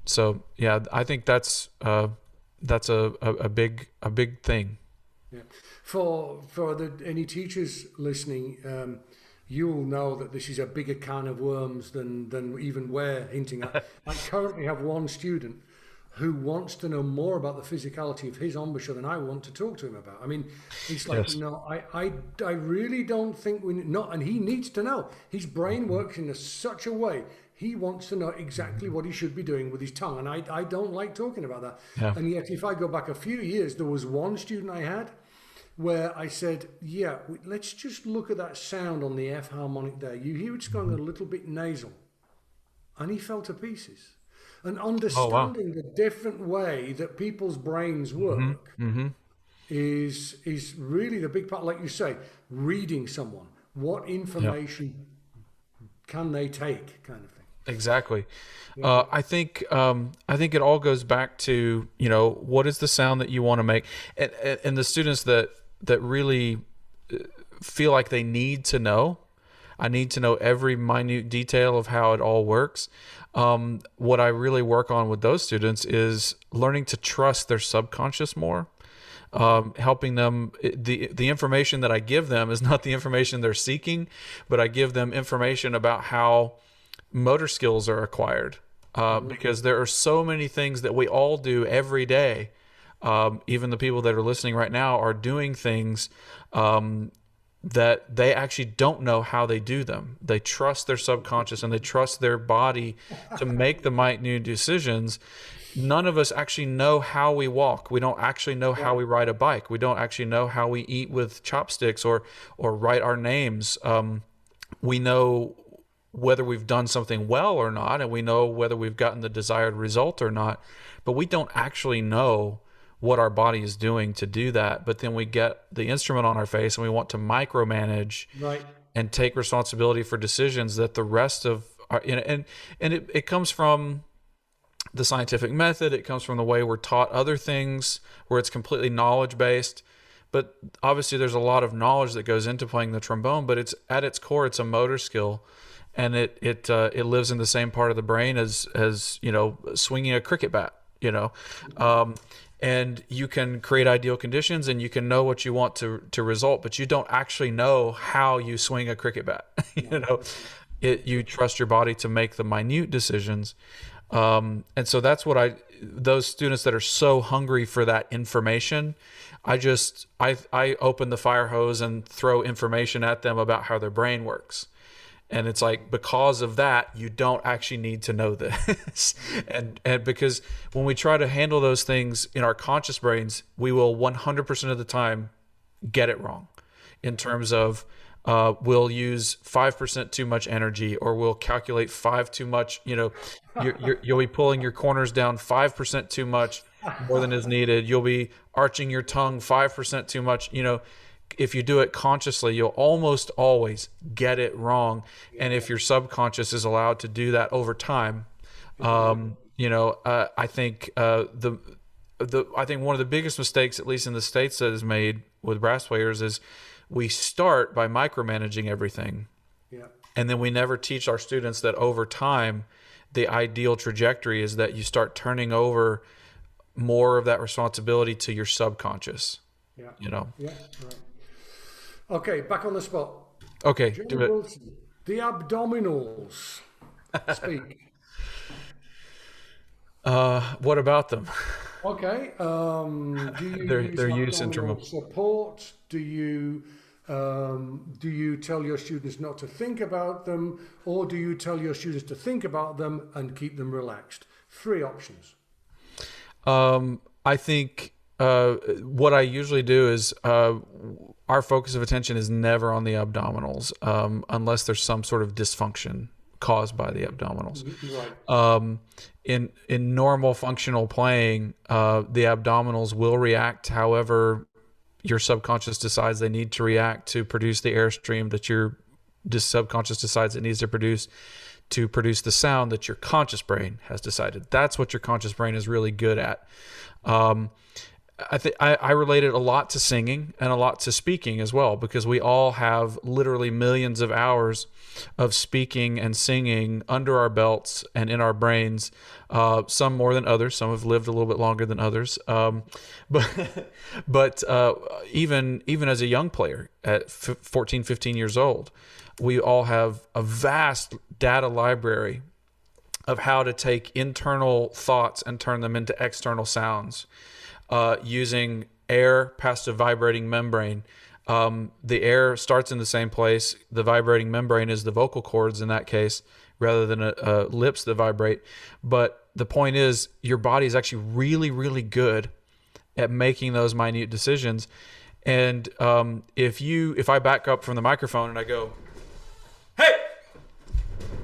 So yeah, I think that's a big thing.
Yeah. For any teachers listening, you will know that this is a bigger can of worms than even we're hinting at. I currently have one student who wants to know more about the physicality of his embouchure than I want to talk to him about. I mean, he's like, yes. No, I really don't think and he needs to know. His brain works in such a way. He wants to know exactly what he should be doing with his tongue. And I don't like talking about that. Yeah. And yet, if I go back a few years, there was one student I had where I said, yeah, let's just look at that sound on the F harmonic there. You hear it's going a little bit nasal. and he fell to pieces. And
Oh, wow.
understanding the different way that people's brains
Hmm.
work
Hmm.
is really the big part. Like you say, reading someone, what
Yeah,
information can they take, kind of thing.
exactly.
Yeah,
I think it all goes back to, you know, what is the sound that you want to make, and the students that really feel like they need to know. I need to know every minute detail of how it all works. What I really work on with those students is learning to trust their subconscious more. Helping them, the information that I give them is not the information they're seeking, but I give them information about how motor skills are acquired, because there are so many things that we all do every day. Even the people that are listening right now are doing things that they actually don't know how they do them. They trust their subconscious and they trust their body to make the minute decisions. None of us actually know how we walk. We don't actually know how
right.
we ride a bike. We don't actually know how we eat with chopsticks or write our names. We know whether we've done something well or not, and we know whether we've gotten the desired result or not, but we don't actually know what our body is doing to do that. But then we get the instrument on our face and we want to micromanage
Right.
and take responsibility for decisions that the rest of our, and it comes from the scientific method. It comes from the way we're taught other things where it's completely knowledge based. But obviously there's a lot of knowledge that goes into playing the trombone, but it's at its core, it's a motor skill. And it lives in the same part of the brain as you know, swinging a cricket bat, you know. And you can create ideal conditions and you can know what you want to result, but you don't actually know how you swing a cricket bat. You know, you trust your body to make the minute decisions. And so that's what those students that are so hungry for that information, I open the fire hose and throw information at them about how their brain works. And it's like, because of that, you don't actually need to know this. And because when we try to handle those things in our conscious brains, we will 100% of the time get it wrong in terms of we'll use 5% too much energy, or we'll calculate 5 too much. You know, you'll be pulling your corners down 5% too much, more than is needed. You'll be arching your tongue 5% too much, you know. If you do it consciously, you'll almost always get it wrong. And if your subconscious is allowed to do that over time, you know, I think I think one of the biggest mistakes, at least in the States, that is made with brass players is we start by micromanaging everything,
Yeah.
and then we never teach our students that over time, the ideal trajectory is that you start turning over more of that responsibility to your subconscious.
Yeah.
You know.
Yeah. Right. Okay, back on the spot.
Okay,
Jeremy
do it.
Wilson, the abdominals. Speak.
What about them?
Okay. Do you use
Their use in
abdominal
Tremont.
support? Do you tell your students not to think about them, or do you tell your students to think about them and keep them relaxed? Three options.
I think what I usually do is our focus of attention is never on the abdominals, unless there's some sort of dysfunction caused by the abdominals.
Right.
In normal functional playing, the abdominals will react however your subconscious decides they need to react to produce the airstream that your subconscious decides it needs to produce the sound that your conscious brain has decided. That's what your conscious brain is really good at. I think I relate it a lot to singing and a lot to speaking as well, because we all have literally millions of hours of speaking and singing under our belts and in our brains. Some more than others. Some have lived a little bit longer than others. But even as a young player at 14, 15 years old, we all have a vast data library of how to take internal thoughts and turn them into external sounds. Using air past a vibrating membrane. The air starts in the same place. The vibrating membrane is the vocal cords in that case, rather than lips that vibrate. But the point is, your body is actually really, really good at making those minute decisions. And if I back up from the microphone and I go, "Hey!"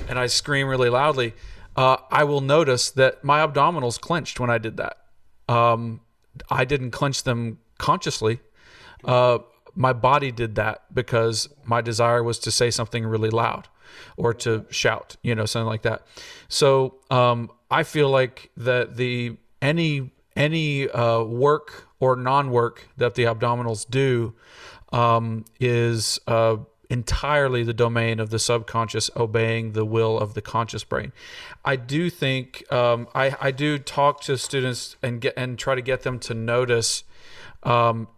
and I scream really loudly, I will notice that my abdominals clenched when I did that. I didn't clench them consciously. My body did that because my desire was to say something really loud or to shout, something like that. So I feel like that any work or non-work that the abdominals do is entirely the domain of the subconscious obeying the will of the conscious brain. I do think I do talk to students and try to get them to notice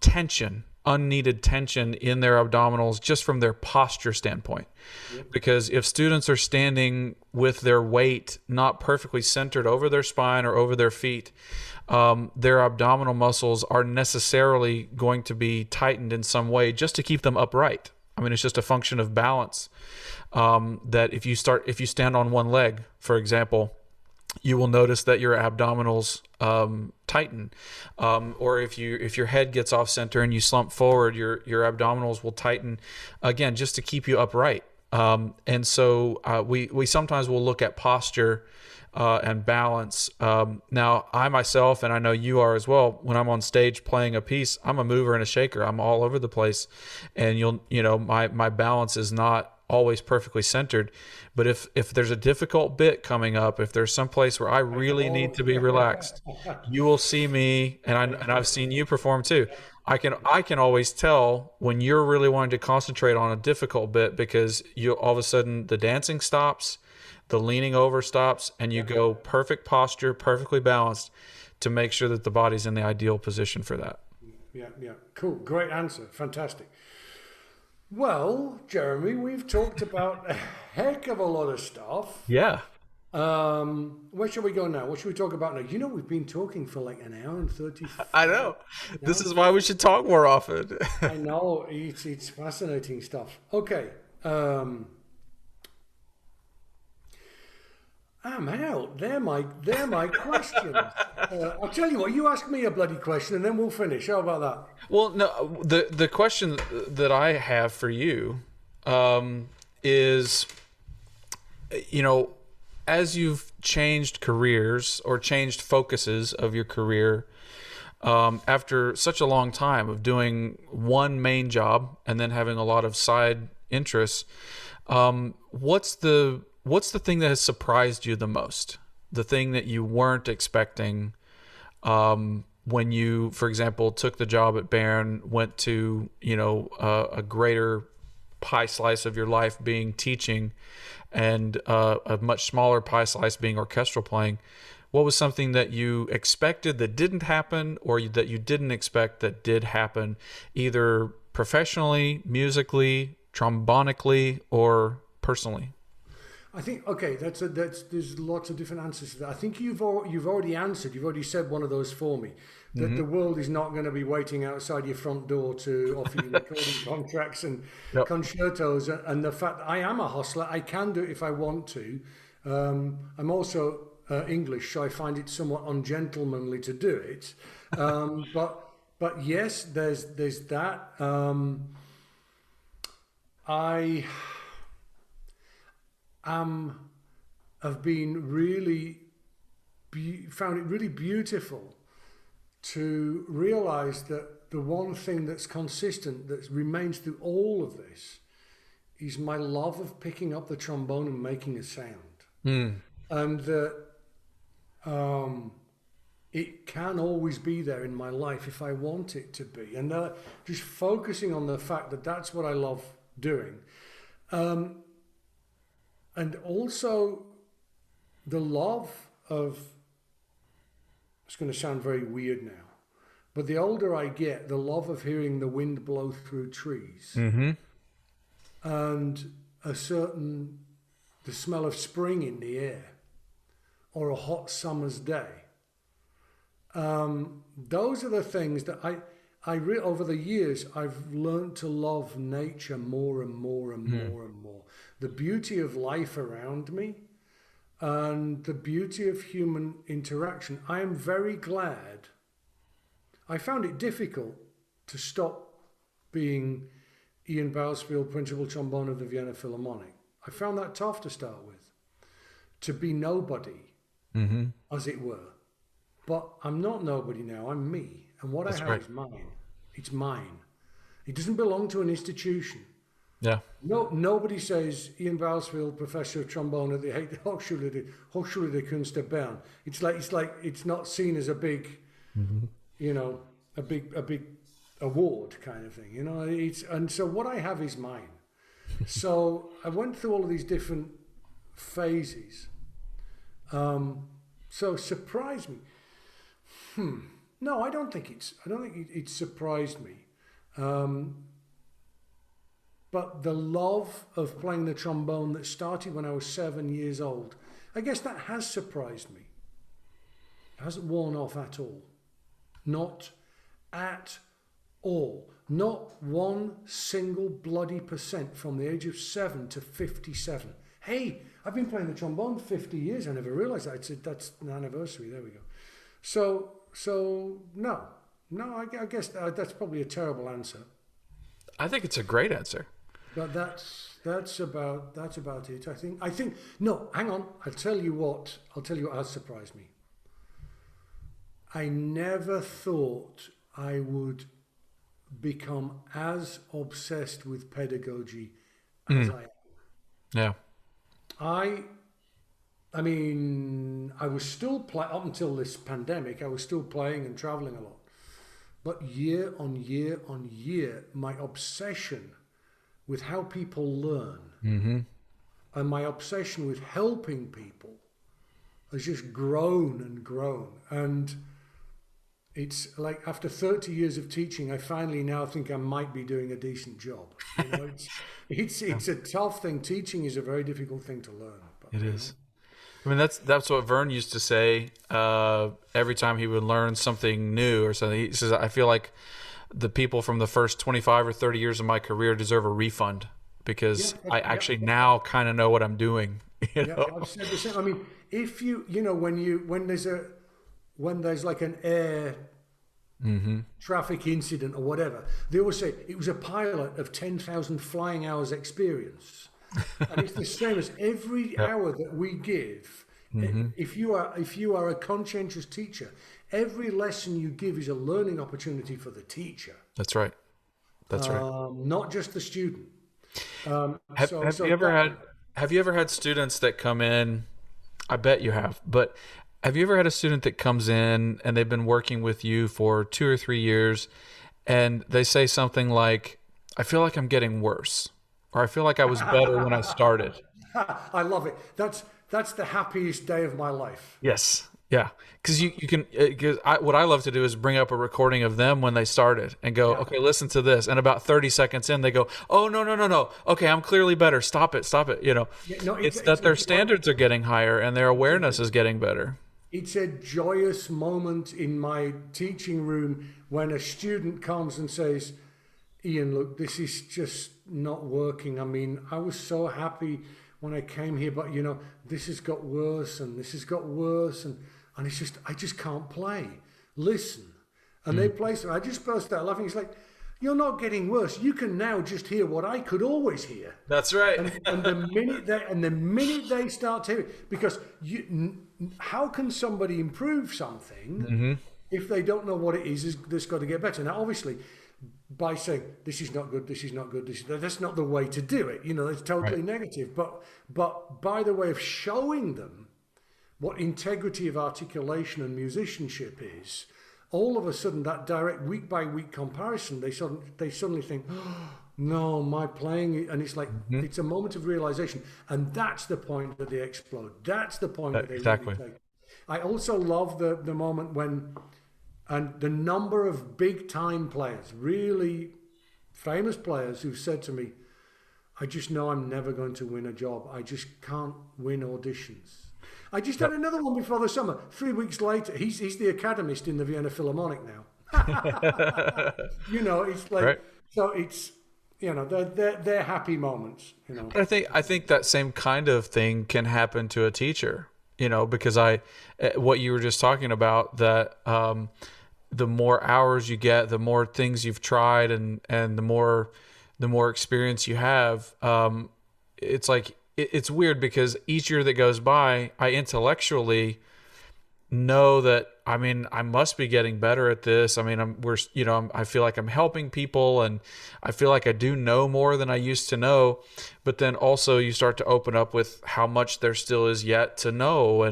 tension, unneeded tension in their abdominals just from their posture standpoint. Yep. Because if students are standing with their weight not perfectly centered over their spine or over their feet, their abdominal muscles are necessarily going to be tightened in some way just to keep them upright. I mean, it's just a function of balance. That if you stand on one leg, for example, you will notice that your abdominals tighten, or if your head gets off center and you slump forward, your abdominals will tighten again just to keep you upright. And so we sometimes will look at posture and balance. Now, I myself, and I know you are as well, when I'm on stage playing a piece, I'm a mover and a shaker. I'm all over the place, and my balance is not always perfectly centered. But if there's a difficult bit coming up, if there's some place where I really need to be relaxed, you will see me, and I've seen you perform too. I can always tell when you're really wanting to concentrate on a difficult bit, because you all of a sudden the dancing stops, the leaning over stops, and you go perfect posture, perfectly balanced, to make sure that the body's in the ideal position for that.
Yeah. Cool. Great answer. Fantastic. Well, Jeremy, we've talked about a heck of a lot of stuff.
Yeah.
Where should we go now? What should we talk about now? We've been talking for like an hour and 30.
I know. This is why we should talk more often.
I know. It's fascinating stuff. Okay. I'm out. They're my questions. I'll tell you what. You ask me a bloody question, and then we'll finish. How about that?
Well, no. The question that I have for you is, as you've changed careers or changed focuses of your career after such a long time of doing one main job and then having a lot of side interests, what's the thing that has surprised you the most? The thing that you weren't expecting when you, for example, took the job at Barron, went to, a greater pie slice of your life being teaching, and a much smaller pie slice being orchestral playing. What was something that you expected that didn't happen, or that you didn't expect that did happen, either professionally, musically, trombonically, or personally?
I think there's lots of different answers to that. I think you've already answered. You've already said one of those for me. That the world is not going to be waiting outside your front door to offer you recording contracts and concertos. And the fact that I am a hustler, I can do it if I want to. I'm also English, so I find it somewhat ungentlemanly to do it. But yes, there's that. I have been really found it really beautiful to realize that the one thing that's consistent, that remains through all of this, is my love of picking up the trombone and making a sound. And that it can always be there in my life if I want it to be. And just focusing on the fact that that's what I love doing. And also the love of, it's going to sound very weird now, but the older I get, the love of hearing the wind blow through trees, and the smell of spring in the air, or a hot summer's day. Those are the things that over the years, I've learned to love nature more and more and more and more. The beauty of life around me and the beauty of human interaction. I am very glad. I found it difficult to stop being Ian Bousfield, principal trombone of the Vienna Philharmonic. I found that tough to start with. to be nobody, as it were. But I'm not nobody now. I'm me, and what I have is mine. It's mine. It doesn't belong to an institution.
Yeah.
No, nobody says Ian Balsfield, professor of trombone at the Hochschule der Künste Bern. It's like it's not seen as a big, you know, a big award kind of thing. You know, and so what I have is mine. So I went through all of these different phases. So surprised me. No, I don't think it surprised me. But the love of playing the trombone that started when I was 7 years old, I guess that has surprised me. It hasn't worn off at all. Not at all. Not one single bloody % from the age of 7 to 57. Hey, I've been playing the trombone 50 years. I never realized that. I said, that's an anniversary. There we go. So no, I guess that's probably a terrible answer.
I think it's a great answer.
But that's about it. I think no, hang on. I'll tell you what has surprised me. I never thought I would become as obsessed with pedagogy as I am.
Yeah.
I mean, I was still up until this pandemic, I was still playing and traveling a lot. But year on year on year, my obsession with how people learn and my obsession with helping people has just grown and grown. And it's like after 30 years of teaching, I finally now think I might be doing a decent job. You know, it's a tough thing. Teaching is a very difficult thing to learn. But,
it is. I mean, that's what Vern used to say every time he would learn something new or something. He says, I feel like the people from the first 25 or 30 years of my career deserve a refund because I actually now kind of know what I'm doing. You know?
I've said the same. I mean, if you know, when there's like an air traffic incident or whatever, they always say it was a pilot of 10,000 flying hours experience. And it's the same as every hour that we give. If you are a conscientious teacher, every lesson you give is a learning opportunity for the teacher.
That's right.
Not just the student.
Have you ever had students that come in? I bet you have, but have you ever had a student that comes in and they've been working with you for 2 or 3 years and they say something like, I feel like I'm getting worse, or I feel like I was better when I started?
I love it. That's the happiest day of my life.
Yes. Yeah. Because you can, what I love to do is bring up a recording of them when they started and go, okay, listen to this. And about 30 seconds in, they go, oh, no. Okay, I'm clearly better. Stop it. You know, it's that their standards are getting higher and their awareness is getting better.
It's a joyous moment in my teaching room when a student comes and says, Ian, look, this is just not working. I mean, I was so happy when I came here, but you know, this has got worse and this has got worse, and it's just, I just can't play. Listen. And they play, so I just burst out laughing. It's like, you're not getting worse. You can now just hear what I could always hear.
That's right.
And the minute they start to hear it, because how can somebody improve something if they don't know what it is that's got to get better? Now, obviously, by saying this is not good, that's not the way to do it. You know, it's totally negative. But by the way of showing them what integrity of articulation and musicianship is, all of a sudden that direct week by week comparison, they suddenly think, oh, no, my playing, and it's like it's a moment of realization, and that's the point that they explode. That's the point that they really take. I also love the moment when. And the number of big-time players, really famous players who've said to me, I just know I'm never going to win a job. I just can't win auditions. I just had another one before the summer. 3 weeks later, he's the accademist in the Vienna Philharmonic now. You know, it's like, so it's, you know, they're happy moments, you know.
I think that same kind of thing can happen to a teacher, you know, because what you were just talking about, that, the more hours you get, the more things you've tried, and the more experience you have, it's like it's weird because each year that goes by, I intellectually know that, I mean, I must be getting better at this. I mean, I feel like I'm helping people, and I feel like I do know more than I used to know. But then also you start to open up with how much there still is yet to know.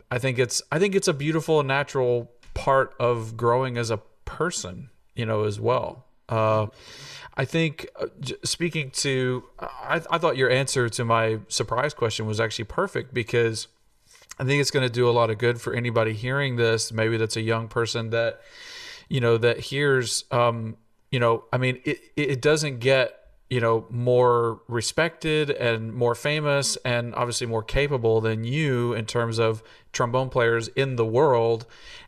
I think it's a beautiful and natural part of growing as a person, as well. I think speaking to, I thought your answer to my surprise question was actually perfect, because I think it's going to do a lot of good for anybody hearing this. Maybe that's a young person that, that hears, I mean, it doesn't get, more respected and more famous and obviously more capable than you in terms of trombone players in the world.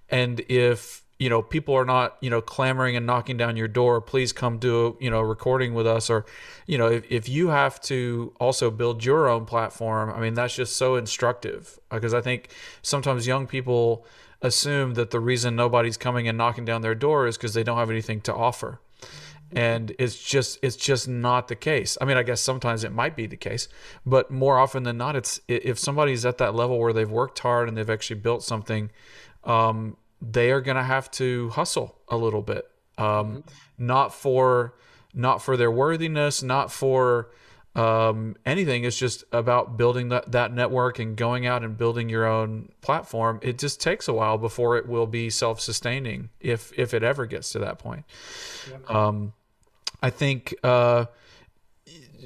And if, people are not, clamoring and knocking down your door, please come do a recording with us. Or, if you have to also build your own platform, I mean, that's just so instructive, because I think sometimes young people assume that the reason nobody's coming and knocking down their door is because they don't have anything to offer. And it's just not the case. I mean, I guess sometimes it might be the case, but more often than not, it's, if somebody's at that level where they've worked hard and they've actually built something, they are going to have to hustle a little bit, not for their worthiness, not for anything. It's just about building that network and going out and building your own platform. It just takes a while before it will be self-sustaining, if it ever gets to that point. Yeah. I think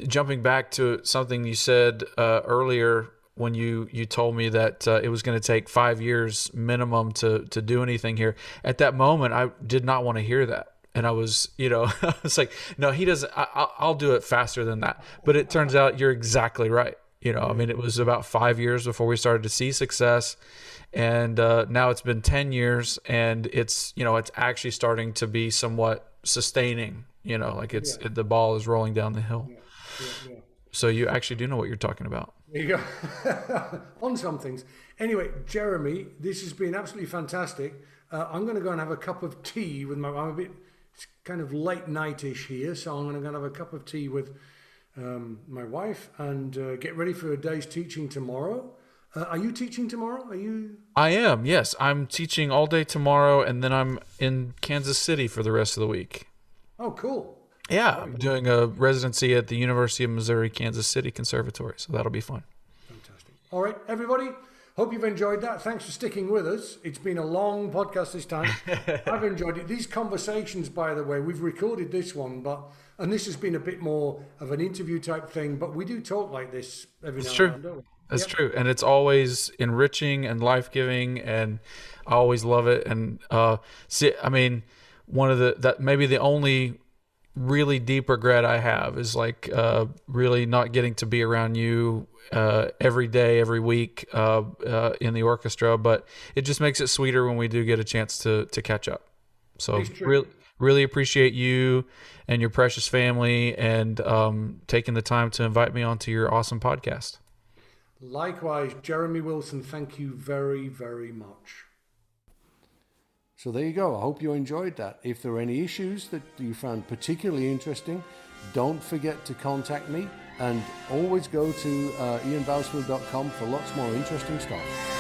jumping back to something you said earlier, when you told me that it was going to take 5 years minimum to do anything here. At that moment, I did not want to hear that. And I was, I was like, no, he doesn't, I'll do it faster than that. But it turns out you're exactly right. I mean, it was about 5 years before we started to see success. And now it's been 10 years, and it's, it's actually starting to be somewhat sustaining, like the ball is rolling down the hill. Yeah. So you actually do know what you're talking about.
There you go. On some things. Anyway, Jeremy, this has been absolutely fantastic. I'm going to go and have a cup of tea with it's kind of late nightish here, so I'm going to go and have a cup of tea with my wife and get ready for a day's teaching tomorrow. Are you teaching tomorrow?
I am, yes. I'm teaching all day tomorrow, and then I'm in Kansas City for the rest of the week.
Oh, cool.
Yeah, I'm doing a residency at the University of Missouri, Kansas City Conservatory, so that'll be fun.
Fantastic. All right, everybody, hope you've enjoyed that. Thanks for sticking with us. It's been a long podcast this time. I've enjoyed it. These conversations, by the way, we've recorded this one, and this has been a bit more of an interview type thing, but we do talk like this every now and then, don't we?
That's true. And it's always enriching and life-giving, and I always love it. And I mean, maybe the only really deep regret I have is like really not getting to be around you every day, every week in the orchestra, but it just makes it sweeter when we do get a chance to catch up. So really appreciate you and your precious family, and taking the time to invite me onto your awesome podcast.
Likewise, Jeremy Wilson, thank you very, very much. So there you go. I hope you enjoyed that. If there are any issues that you found particularly interesting, don't forget to contact me, and always go to ianbousfield.com for lots more interesting stuff.